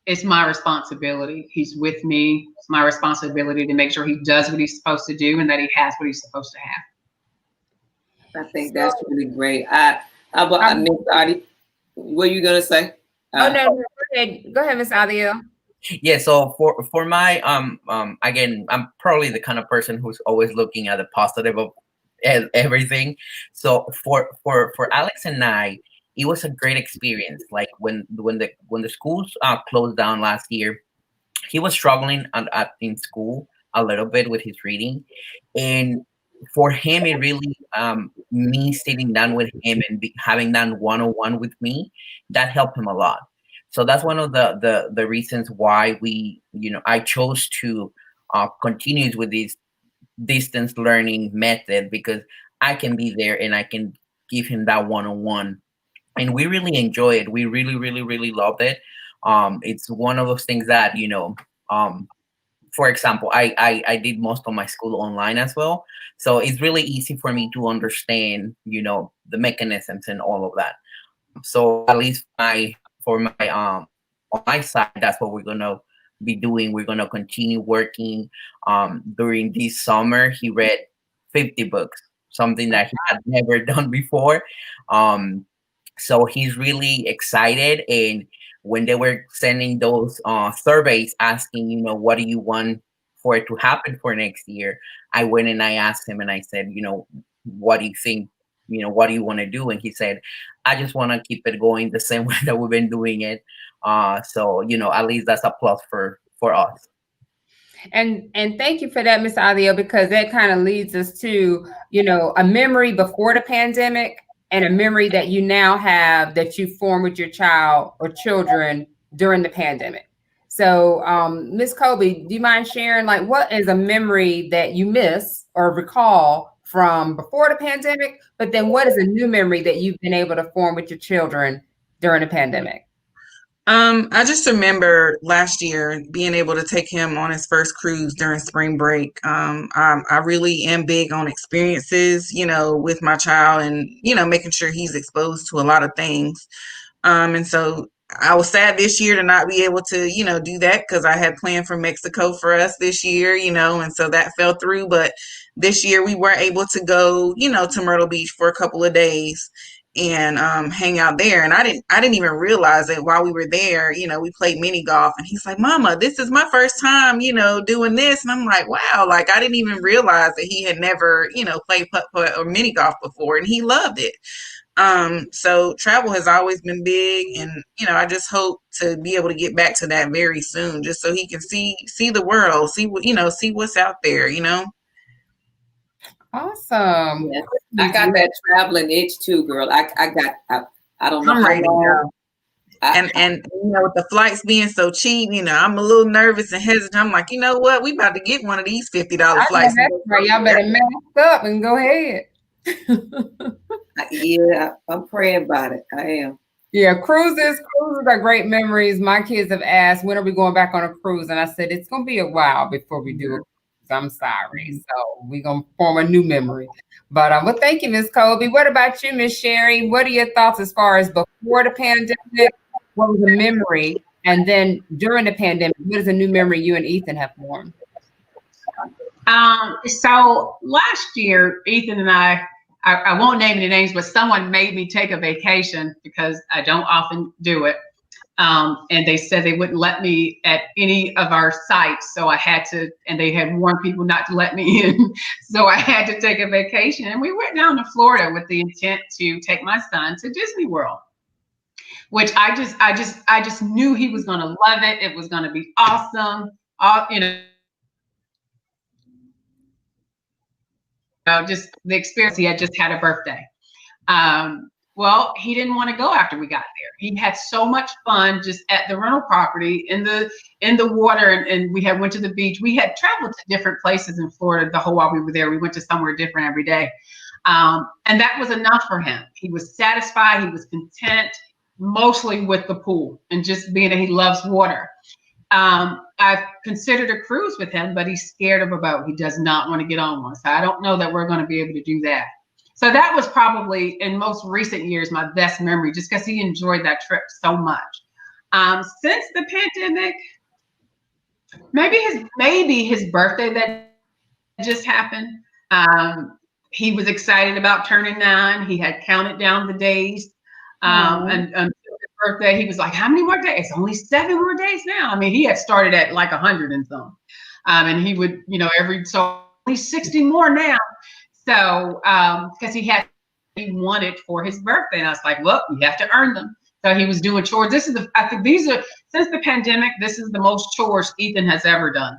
it's my responsibility. He's with me. It's my responsibility to make sure he does what he's supposed to do and that he has what he's supposed to have. I think that's really great. Miss Adi, what are you gonna say? No, go ahead, Miss Adiel. Yeah, so for my again, I'm probably the kind of person who's always looking at the positive of everything. So for Alex and I, it was a great experience. Like when the schools closed down last year, he was struggling in school a little bit with his reading, and for him, it really me sitting down with him and having that one-on-one with me, that helped him a lot. So that's one of the reasons why I chose to continue with this distance learning method, because I can be there and I can give him that one-on-one. And we really enjoy it. We really, really, really loved it. It's one of those things that, for example, I did most of my school online as well. So it's really easy for me to understand, the mechanisms and all of that. So at least on my side, that's what we're going to be doing. We're going to continue working. During this summer, he read 50 books, something that he had never done before. So he's really excited. And when they were sending those surveys asking, what do you want for it to happen for next year, I went and I asked him and I said, what do you think? What do you want to do? And he said, I just want to keep it going the same way that we've been doing it. So, at least that's a plus for us. And thank you for that, Ms. Adio, because that kind of leads us to, a memory before the pandemic and a memory that you now have that you form with your child or children during the pandemic. So, Miss Kobe, do you mind sharing, like, what is a memory that you miss or recall from before the pandemic? But then what is a new memory that you've been able to form with your children during the pandemic? I just remember last year being able to take him on his first cruise during spring break. I really am big on experiences, with my child and, making sure he's exposed to a lot of things. And so I was sad this year to not be able to, do that because I had planned for Mexico for us this year, and so that fell through. But this year we were able to go, to Myrtle Beach for a couple of days and hang out there. And I didn't even realize that while we were there, we played mini golf and he's like, Mama, this is my first time, doing this. And I'm like, wow, like I didn't even realize that he had never, played putt putt or mini golf before, and he loved it. So travel has always been big, and I just hope to be able to get back to that very soon, just so he can see the world, see what see what's out there. Awesome. Yeah. I got that traveling itch too, girl. I don't know I'm how ready to long. go. And with the flights being so cheap, I'm a little nervous and hesitant. I'm like, you know what? We about to get one of these $50 flights. That's right. Y'all better mask up and go ahead. Yeah, I'm praying about it. I am. Yeah, cruises are great memories. My kids have asked, when are we going back on a cruise? And I said, it's going to be a while before we do a cruise. I'm sorry. So we're going to form a new memory. But well, thank you, Miss Kobe. What about you, Miss Sherry? What are your thoughts as far as before the pandemic? What was a memory? And then during the pandemic, what is a new memory you and Ethan have formed? So last year, Ethan and I won't name any names, but someone made me take a vacation because I don't often do it. And they said they wouldn't let me at any of our sites. So I had to, and they had warned people not to let me in. So I had to take a vacation. And we went down to Florida with the intent to take my son to Disney World, which I just knew he was going to love it. It was going to be awesome. Just the experience. He had just had a birthday. Well, he didn't want to go after we got there. He had so much fun just at the rental property in the water, and we had went to the beach. We had traveled to different places in Florida the whole while we were there. We went to somewhere different every day. And that was enough for him. He was satisfied. He was content, mostly with the pool and just being that he loves water. I've considered a cruise with him, but he's scared of a boat. He does not want to get on one. So I don't know that we're going to be able to do that. So that was probably in most recent years my best memory, just because he enjoyed that trip so much. Since the pandemic, maybe his birthday that just happened. He was excited about turning 9. He had counted down the days. And his birthday, he was like, how many more days? Only 7 more days now. I mean, he had started at like 100 and some. And he would, only 60 more now. So, because he wanted for his birthday. And I was like, well, you have to earn them. So he was doing chores. I think since the pandemic, this is the most chores Ethan has ever done.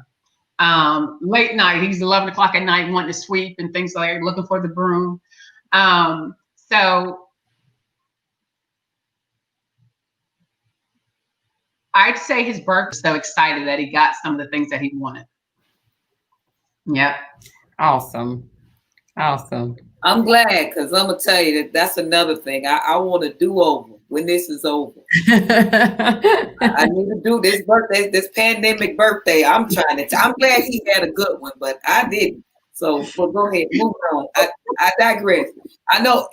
Late night, he's 11 o'clock at night wanting to sweep and things like that, looking for the broom. So I'd say his birthday, so excited that he got some of the things that he wanted. Yeah. Awesome. I'm glad, because I'm gonna tell you that's another thing. I want to do over when this is over. I need to do this birthday, this pandemic birthday. I'm glad he had a good one, but I didn't. So go ahead, move on. I digress. I know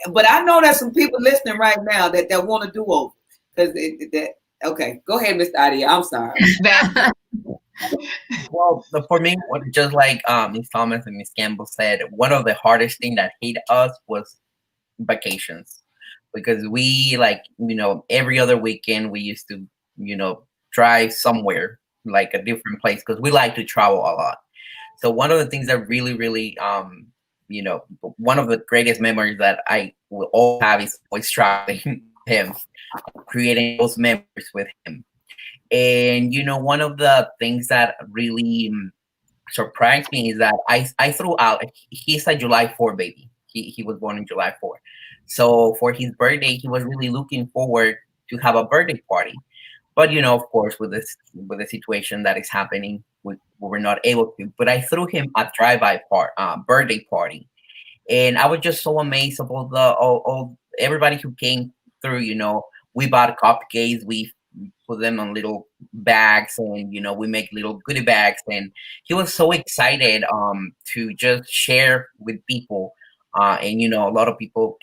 there's some people listening right now that want to do over, because okay, go ahead, Mr. Adia. I'm sorry. Well, for me, just like Ms. Thomas and Ms. Campbell said, one of the hardest things that hit us was vacations, because we every other weekend we used to drive somewhere, like a different place, because we like to travel a lot. So one of the things that really one of the greatest memories that I will all have is always traveling with him, creating those memories with him. And one of the things that really surprised me is that I threw out, he's a July 4 baby. He was born in July 4. So for his birthday, he was really looking forward to have a birthday party. But of course, with the situation that is happening, we were not able to. But I threw him a birthday party, and I was just so amazed of all everybody who came through. We bought cupcakes, we put them on little bags, and we make little goodie bags, and he was so excited to just share with people. And a lot of people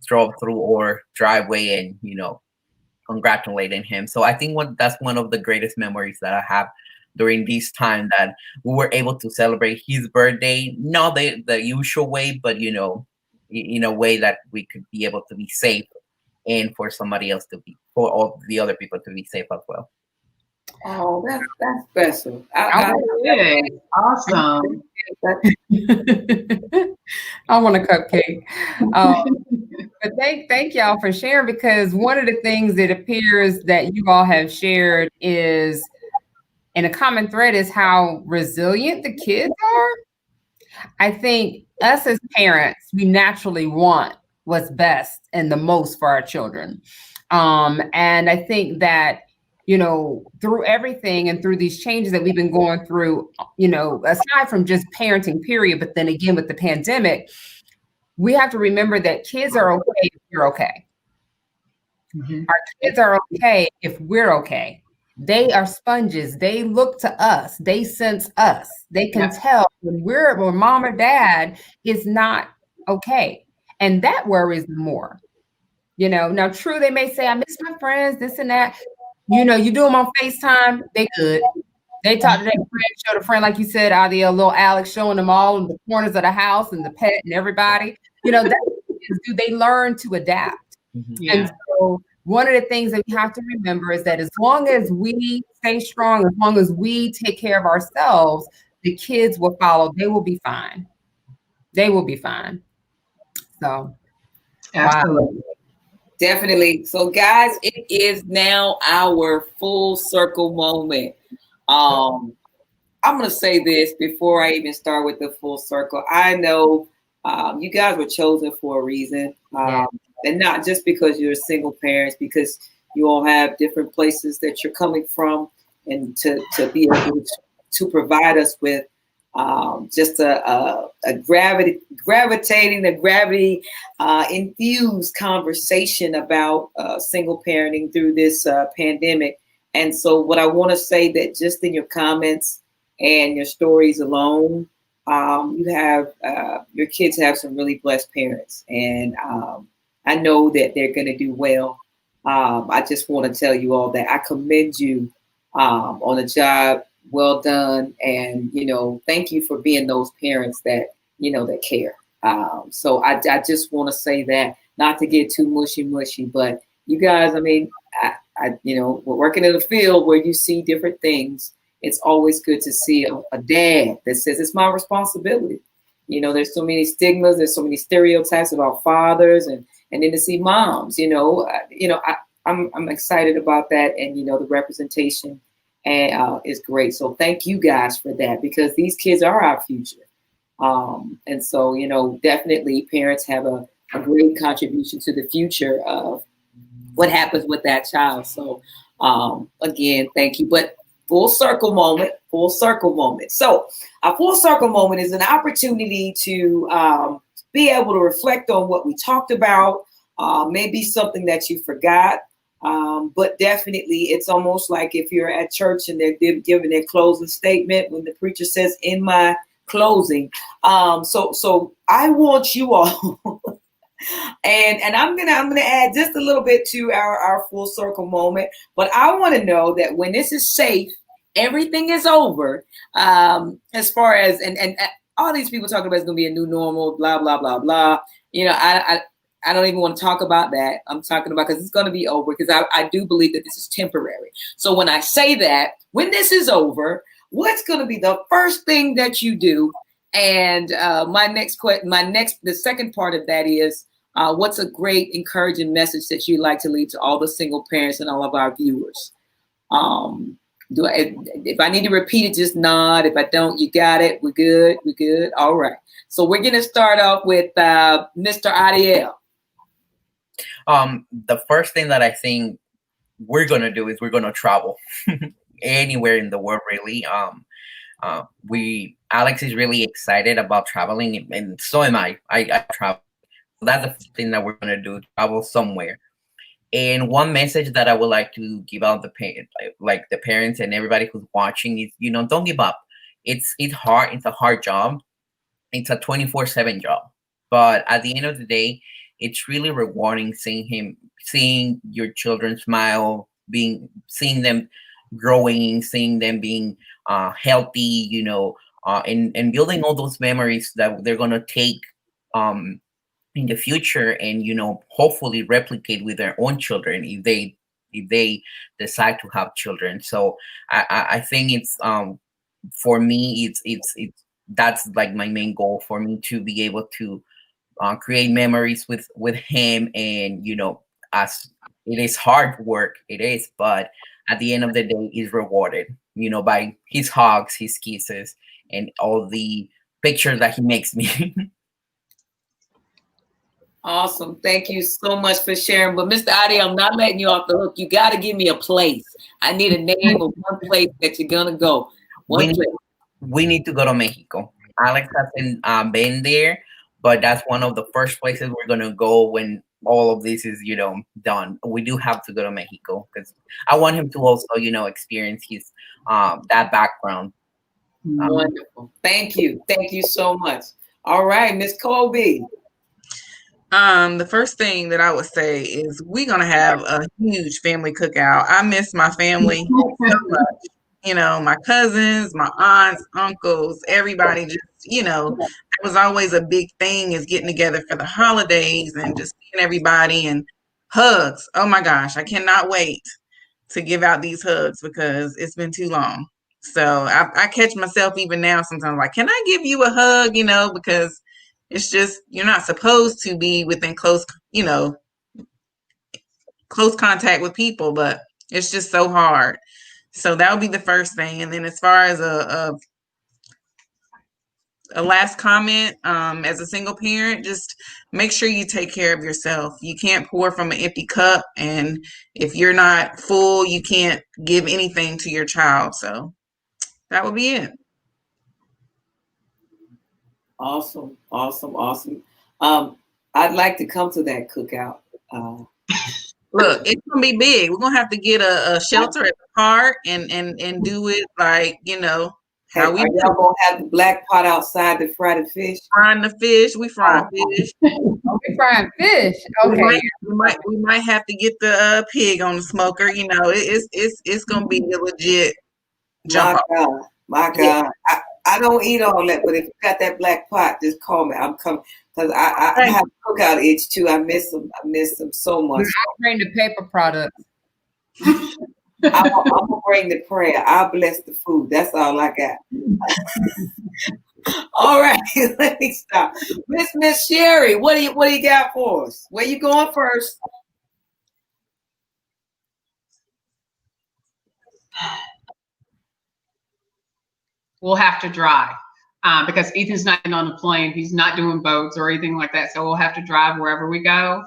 drove through our driveway, and congratulating him. So I think that's one of the greatest memories that I have during this time, that we were able to celebrate his birthday, not the usual way, but in a way that we could be able to be safe, and for all the other people to be safe as well. Oh, that's special. Awesome. I want a cupcake. But thank y'all for sharing, because one of the things that appears that you all have shared is, and a common thread is, how resilient the kids are. I think us as parents, we naturally want what's best and the most for our children. And I think that, through everything and through these changes that we've been going through, aside from just parenting period, but then again with the pandemic, we have to remember that kids are okay if you're okay. Mm-hmm. Our kids are okay if we're okay. They are sponges. They look to us. They sense us. They can tell when mom or dad is not okay. And that worries them more. Now, true, they may say, I miss my friends, this and that. You do them on FaceTime, they good. They talk to their friend, show the friend, like you said, little Alex showing them all in the corners of the house and the pet and everybody. That's what kids do. They learn to adapt. Mm-hmm. And so one of the things that we have to remember is that as long as we stay strong, as long as we take care of ourselves, the kids will follow. They will be fine. They will be fine. So, absolutely. Wow. Definitely. So, guys, it is now our full circle moment. I'm going to say this before I even start with the full circle. I know you guys were chosen for a reason, and not just because you're single parents, because you all have different places that you're coming from, and to be able to provide us with just a gravity infused conversation about single parenting through this pandemic. And so what I want to say, that just in your comments and your stories alone, you have your kids have some really blessed parents, and I know that they're going to do well. I just want to tell you all that I commend you on a job well done, and thank you for being those parents that that care. So I just want to say that, not to get too mushy, but you guys, I mean, we're working in a field where you see different things. It's always good to see a dad that says it's my responsibility. There's so many stigmas, there's so many stereotypes about fathers, and then to see moms. I'm excited about that, and the representation is great. So thank you guys for that, because these kids are our future. And so definitely parents have a great contribution to the future of what happens with that child. So again, thank you. But full circle moment. So a full circle moment is an opportunity to be able to reflect on what we talked about, maybe something that you forgot. But definitely it's almost like if you're at church and they're giving their closing statement, when the preacher says, in my closing. So I want you all and I'm gonna add just a little bit to our full circle moment, but I want to know that when this is safe, everything is over, as far as and all these people talking about it's gonna be a new normal, blah blah blah blah. I don't even want to talk about that. I'm talking about, because it's going to be over, because I do believe that this is temporary. So when I say that, when this is over, what's going to be the first thing that you do? And the second part of that is, what's a great encouraging message that you'd like to leave to all the single parents and all of our viewers? If I need to repeat it, just nod. If I don't, you got it. We're good. All right. So we're going to start off with Mr. Adiel. The first thing that I think we're gonna do is we're gonna travel anywhere in the world, really. Alex is really excited about traveling, and so am I. I travel. That's the thing that we're gonna do: travel somewhere. And one message that I would like to give out like the parents and everybody who's watching is, don't give up. It's hard. It's a hard job. It's a 24/7 job. But at the end of the day, it's really rewarding seeing your children smile, seeing them growing, seeing them being healthy, and building all those memories that they're gonna take in the future, and hopefully replicate with their own children if they decide to have children. So I think it's for me it's that's like my main goal, for me to be able to create memories with him. And as it is hard work, it is, but at the end of the day he's rewarded by his hugs, his kisses, and all the pictures that he makes me. Awesome. Thank you so much for sharing. But Mr. Adi, I'm not letting you off the hook. You got to give me a place. I need a name of one place that you're going to go. We need to go to Mexico. Alex hasn't been there, but that's one of the first places we're going to go when all of this is, done. We do have to go to Mexico because I want him to also, experience his that background. Wonderful. Thank you. Thank you so much. All right, Miss Colby. The first thing that I would say is we're gonna have a huge family cookout. I miss my family so much. My cousins, my aunts, uncles, everybody just, it was always a big thing, is getting together for the holidays and just seeing everybody, and hugs. Oh my gosh, I cannot wait to give out these hugs because it's been too long. So I catch myself even now sometimes like, can I give you a hug? Because it's just, you're not supposed to be within close contact with people, but it's just so hard. So that would be the first thing. And then as far as a last comment, as a single parent, just make sure you take care of yourself. You can't pour from an empty cup. And if you're not full, you can't give anything to your child. So that would be it. Awesome. I'd like to come to that cookout. Look, it's gonna be big. We're gonna have to get a shelter at the park and do it like how we y'all gonna have the black pot outside to fry the fish. Frying the fish. We frying fish. We frying fish. Okay. We might have to get the pig on the smoker. It's gonna be a legit jump. My God. I don't eat all that, but if you got that black pot, just call me. I'm coming because I have cookout itch too. I miss them so much. I'll bring the paper products. I'm gonna bring the prayer. I'll bless the food. That's all I got. All right, let me stop. Miss Sherry, what do you got for us? Where you going first? We'll have to drive because Ethan's not on the plane. He's not doing boats or anything like that. So we'll have to drive wherever we go.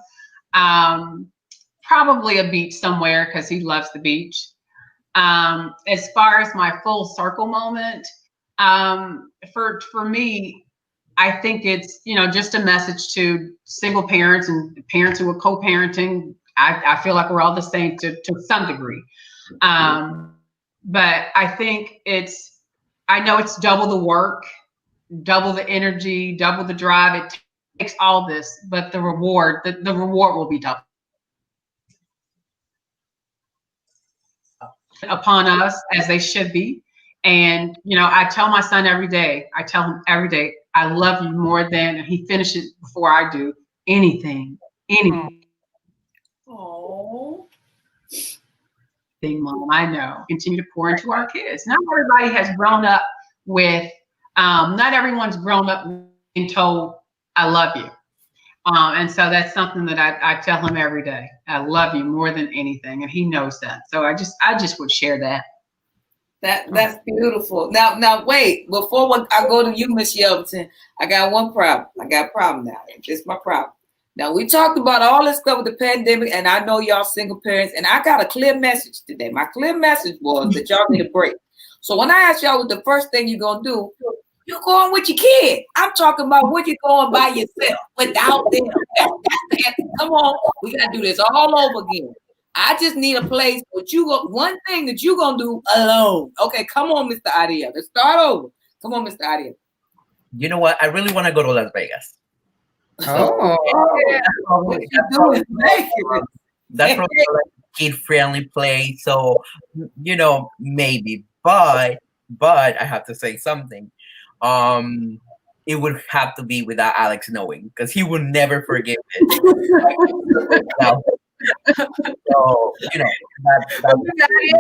Probably a beach somewhere because he loves the beach. As far as my full circle moment, for me, I think it's, just a message to single parents and parents who are co-parenting. I feel like we're all the same to some degree. But I think I know it's double the work, double the energy, double the drive. It takes all this, but the reward will be double upon us, as they should be. And, I tell my son every day, I love you more than, and he finishes before I do, anything. Oh. Mom, I know. Continue to pour into our kids. Not everybody has grown up with, not everyone's grown up being told, I love you. And so that's something that I tell him every day. I love you more than anything. And he knows that. So I just would share that. That's beautiful. Now wait, before I go to you, Miss Yelverton, I got one problem. I got a problem now. It's my problem. Now, we talked about all this stuff with the pandemic, and I know y'all single parents, and I got a clear message today. My clear message was that y'all need a break. So when I asked y'all what the first thing you're going to do, you're going with your kid. I'm talking about what you're going by yourself without them. That's the answer. Come on. We got to do this all over again. I just need a place, but one thing that you're going to do alone. Okay, come on, Mr. Adia. Let's start over. Come on, Mr. Adia. You know what? I really want to go to Las Vegas. Oh, yeah. What you doing? That's probably like a kid-friendly place. So, you know, maybe. But I have to say something. It would have to be without Alex knowing, because he would never forgive it. So, you know,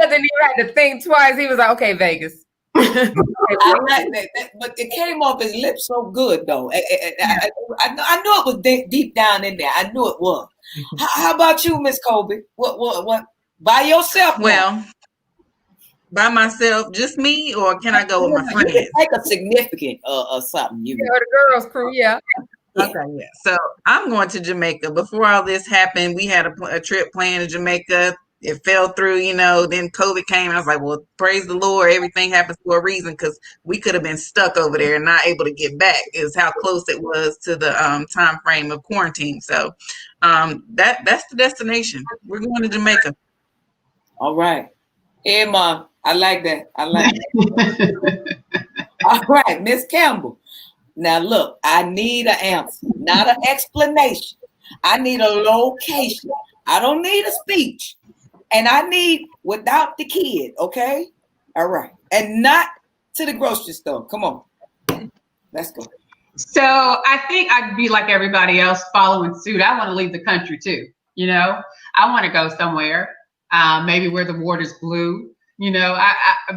then he had to think twice. He was like, okay, Vegas. I like that, but it came off his lips so good, though. I knew it was deep down in there. I knew it was. How about you, Miss Colby? What? By yourself? Well, by myself, just me, or can I go with my friends? Take a significant or something. The girls' crew, yeah. Okay, yeah. So I'm going to Jamaica. Before all this happened, we had a trip planned to Jamaica. It fell through, you know, then COVID came. I was like, well, praise the Lord. Everything happens for a reason, because we could have been stuck over there and not able to get back, is how close it was to the time frame of quarantine. So that's the destination. We're going to Jamaica. All right. Hey, Mom. I like that. All right, Miss Campbell. Now, look, I need an answer, not an explanation. I need a location. I don't need a speech. And I need without the kid, okay? All right. And not to the grocery store. Come on. Let's go. So I think I'd be like everybody else following suit. I want to leave the country too. You know, I want to go somewhere, maybe where the water's blue. You know,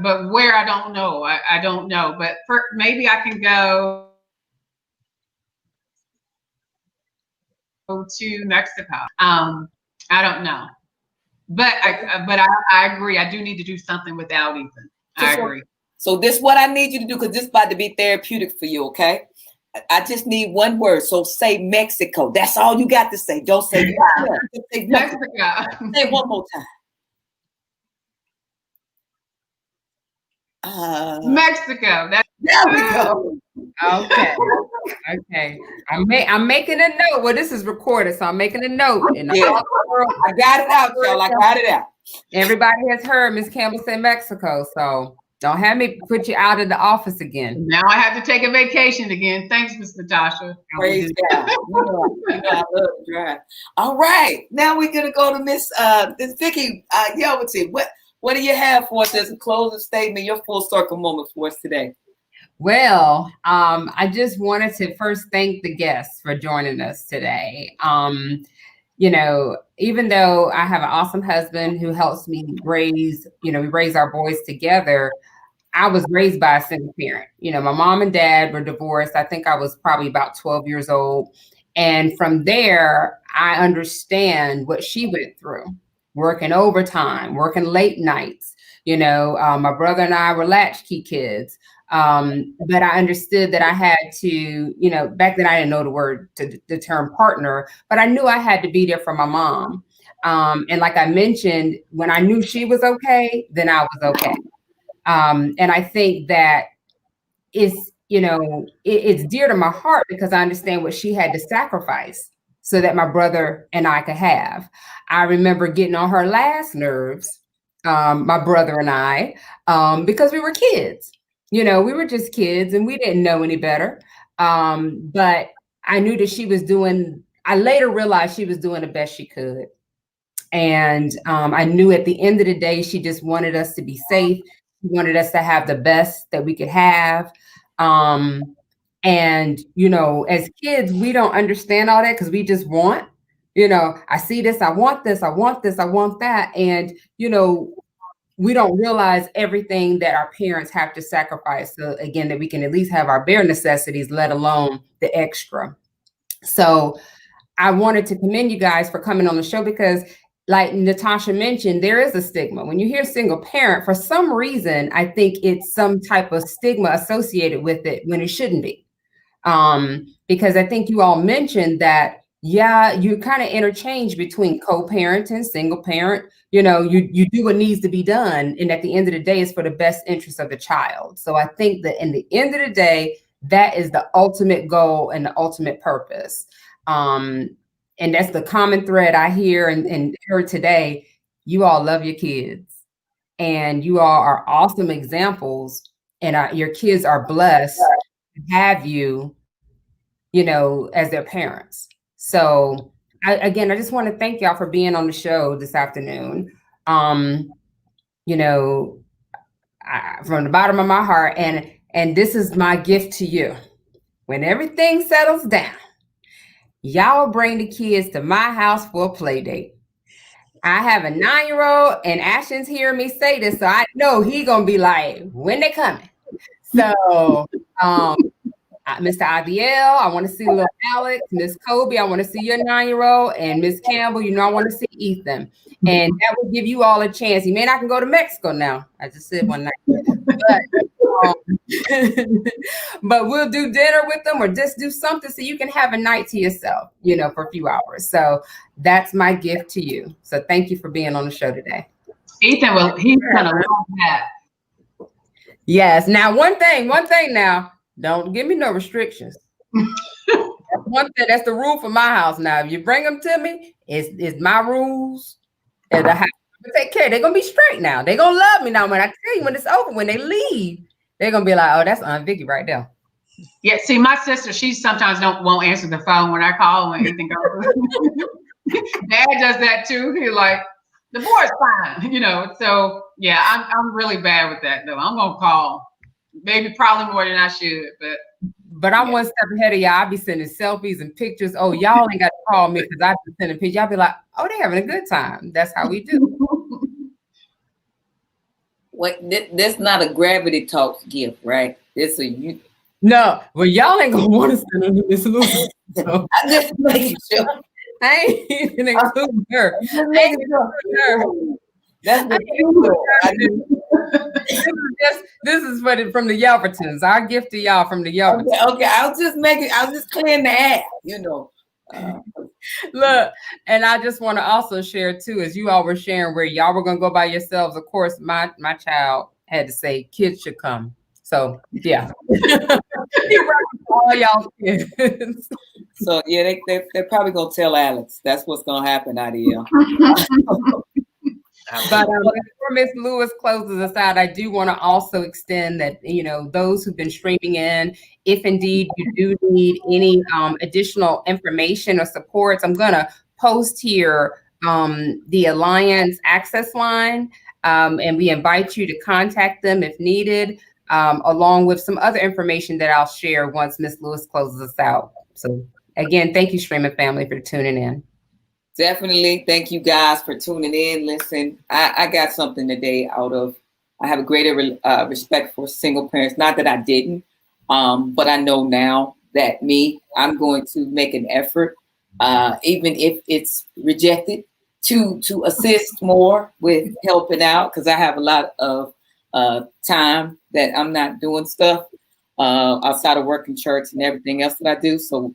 but where, I don't know. I don't know. But maybe I can go to Mexico. I don't know. But I agree. I do need to do something without Ethan. I agree. So this is what I need you to do, because this is about to be therapeutic for you, okay? I just need one word. So say Mexico. That's all you got to say. Don't say Mexico. Say it one more time. Mexico. There we go. Okay. I'm making a note. Well, this is recorded, so I'm making a note. I got it out, y'all. I got it out. Everybody has heard Miss Campbell say Mexico, so don't have me put you out of the office again. Now I have to take a vacation again. Thanks, Miss Natasha. Praise God. You know I love to drive. All right. Now we're gonna go to Miss Vicky Yelverton. What do you have for us as a closing statement, your full circle moment for us today? Well, I just wanted to first thank the guests for joining us today. You know, even though I have an awesome husband who helps me raise, we raise our boys together, I was raised by a single parent. You know, my mom and dad were divorced. I think I was probably about 12 years old. And from there, I understand what she went through. Working overtime, working late nights. My brother and I were latchkey kids. But I understood that I had to, back then I didn't know the term partner, but I knew I had to be there for my mom. And like I mentioned, when I knew she was okay, then I was okay. And I think that it's dear to my heart, because I understand what she had to sacrifice so that my brother and I could have. I remember getting on her last nerves, my brother and I, because we were kids. We were just kids and we didn't know any better. But I knew that I later realized she was doing the best she could. And I knew at the end of the day, she just wanted us to be safe. She wanted us to have the best that we could have. And, as kids, we don't understand all that because we just want, I see this, I want this, I want this, I want that. And, we don't realize everything that our parents have to sacrifice. So again, that we can at least have our bare necessities, let alone the extra. So I wanted to commend you guys for coming on the show, because like Natasha mentioned, there is a stigma. When you hear single parent, for some reason, I think it's some type of stigma associated with it when it shouldn't be. Because I think you all mentioned that yeah, you kind of interchange between co-parenting, single parent. You do what needs to be done, and at the end of the day, it's for the best interest of the child. So I think that in the end of the day, that is the ultimate goal and the ultimate purpose. And that's the common thread I hear and heard today. You all love your kids, and you all are awesome examples, and your kids are blessed to have you, as their parents. So again, I just want to thank y'all for being on the show this afternoon. You know, from the bottom of my heart, and this is my gift to you. When everything settles down, y'all bring the kids to my house for a play date. I have a 9-year-old, and Ashton's hearing me say this, so I know he gonna be like, when they coming? So, Mr. Adiel, I want to see little Alex. Miss Kobe, I want to see your 9-year-old, and Miss Campbell, I want to see Ethan. And that will give you all a chance. You may not can go to Mexico now. I just said one night. But we'll do dinner with them, or just do something so you can have a night to yourself, for a few hours. So that's my gift to you. So thank you for being on the show today. Ethan, he's gonna love that. Yes. Now, one thing now, don't give me no restrictions. That's the rule for my house. Now, if you bring them to me, it's my rules. And I have to take care. They're gonna be straight now. They're gonna love me now. When I tell you, when it's over, when they leave, they're gonna be like, "Oh, that's Aunt Vicky right there." Yeah. See, my sister, she sometimes won't answer the phone when I call when Ethan goes. Dad does that too. He's like, the boy's fine, So yeah, I'm really bad with that though. I'm gonna call, maybe probably more than I should, but I'm one step ahead of y'all. I be sending selfies and pictures. Oh, y'all ain't got to call me because I be sending pictures. Y'all be like, oh, they having a good time. That's how we do. That's not a Gravity Talks gift, right? It's a you. No, well, y'all ain't gonna want to send them this Louis. So. I'm just making sure. I ain't even including her. That's this is from the Yelvertons. Our gift to y'all from the Yelvertons. Okay. I was just clearing the air, Look, and I just want to also share too, as you all were sharing where y'all were gonna go by yourselves. Of course, my child had to say kids should come. So yeah. All y'all kids. So yeah, they're probably gonna tell Alex. That's what's gonna happen out here. But before Miss Lewis closes us out, I do want to also extend that, those who've been streaming in, if indeed you do need any additional information or supports, I'm going to post here the Alliance access line, and we invite you to contact them if needed, along with some other information that I'll share once Miss Lewis closes us out. So again, thank you, streaming family, for tuning in. Definitely. Thank you guys for tuning in. Listen, I got something today I have a greater respect for single parents. Not that I didn't, but I know now that I'm going to make an effort, even if it's rejected, to assist more with helping out, because I have a lot of time that I'm not doing stuff outside of work in church and everything else that I do. So,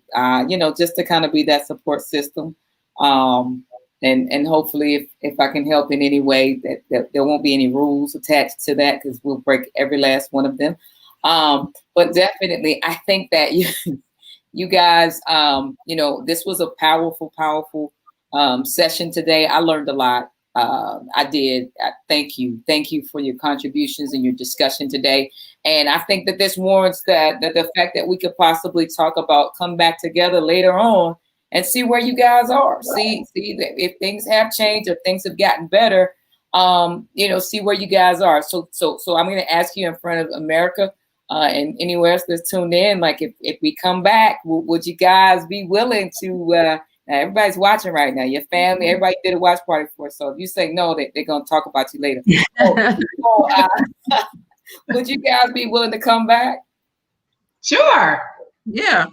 just to kind of be that support system. And hopefully if I can help in any way, that there won't be any rules attached to that, because we'll break every last one of them. But definitely, I think that you guys, this was a powerful session today. I learned a lot. I did. Thank you for your contributions and your discussion today. And I think that this warrants that the fact that we could possibly talk about come back together later on and see where you guys are. See that if things have changed or things have gotten better, see where you guys are. So I'm going to ask you in front of America and anywhere else that's tuned in, like if we come back, would you guys be willing to, everybody's watching right now, your family, everybody did a watch party for us. So if you say no, they're going to talk about you later. Would you guys be willing to come back? Sure. Yeah.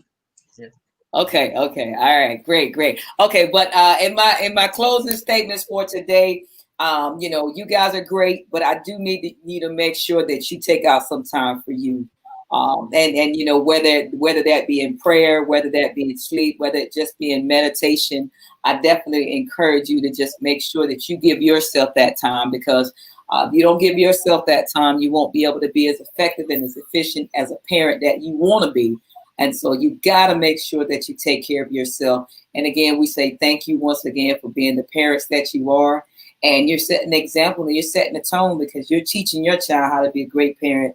Okay. All right. Great. Okay. But in my closing statements for today, you guys are great, but I do need to make sure that you take out some time for you. And you know, whether that be in prayer, whether that be in sleep, whether it just be in meditation, I definitely encourage you to just make sure that you give yourself that time, because if you don't give yourself that time, you won't be able to be as effective and as efficient as a parent that you want to be. And so you got to make sure that you take care of yourself. And again, we say thank you once again for being the parents that you are. And you're setting an example and you're setting a tone, because you're teaching your child how to be a great parent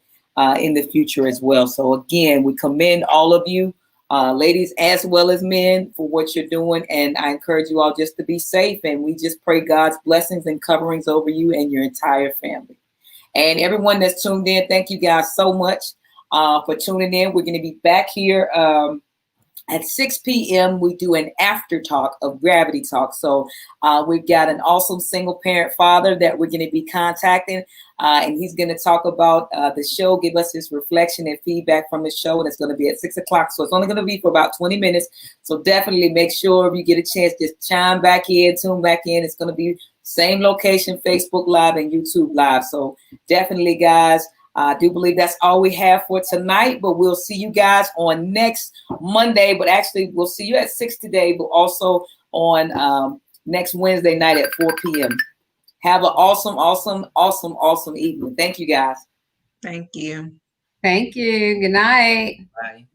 in the future as well. So again, we commend all of you, ladies as well as men, for what you're doing. And I encourage you all just to be safe. And we just pray God's blessings and coverings over you and your entire family. And everyone that's tuned in, thank you guys so much for tuning in. We're going to be back here at 6 p.m. We do an after talk of Gravity Talk. So we've got an awesome single parent father that we're going to be contacting. And he's going to talk about the show, give us his reflection and feedback from the show. And it's going to be at 6 o'clock. So it's only going to be for about 20 minutes. So definitely make sure if you get a chance, just chime back in, tune back in. It's going to be same location, Facebook Live and YouTube Live. So definitely, guys, I do believe that's all we have for tonight, but we'll see you guys on next Monday. But actually, we'll see you at 6 today, but also on next Wednesday night at 4 p.m. Have an awesome evening. Thank you, guys. Thank you. Thank you. Good night. Bye.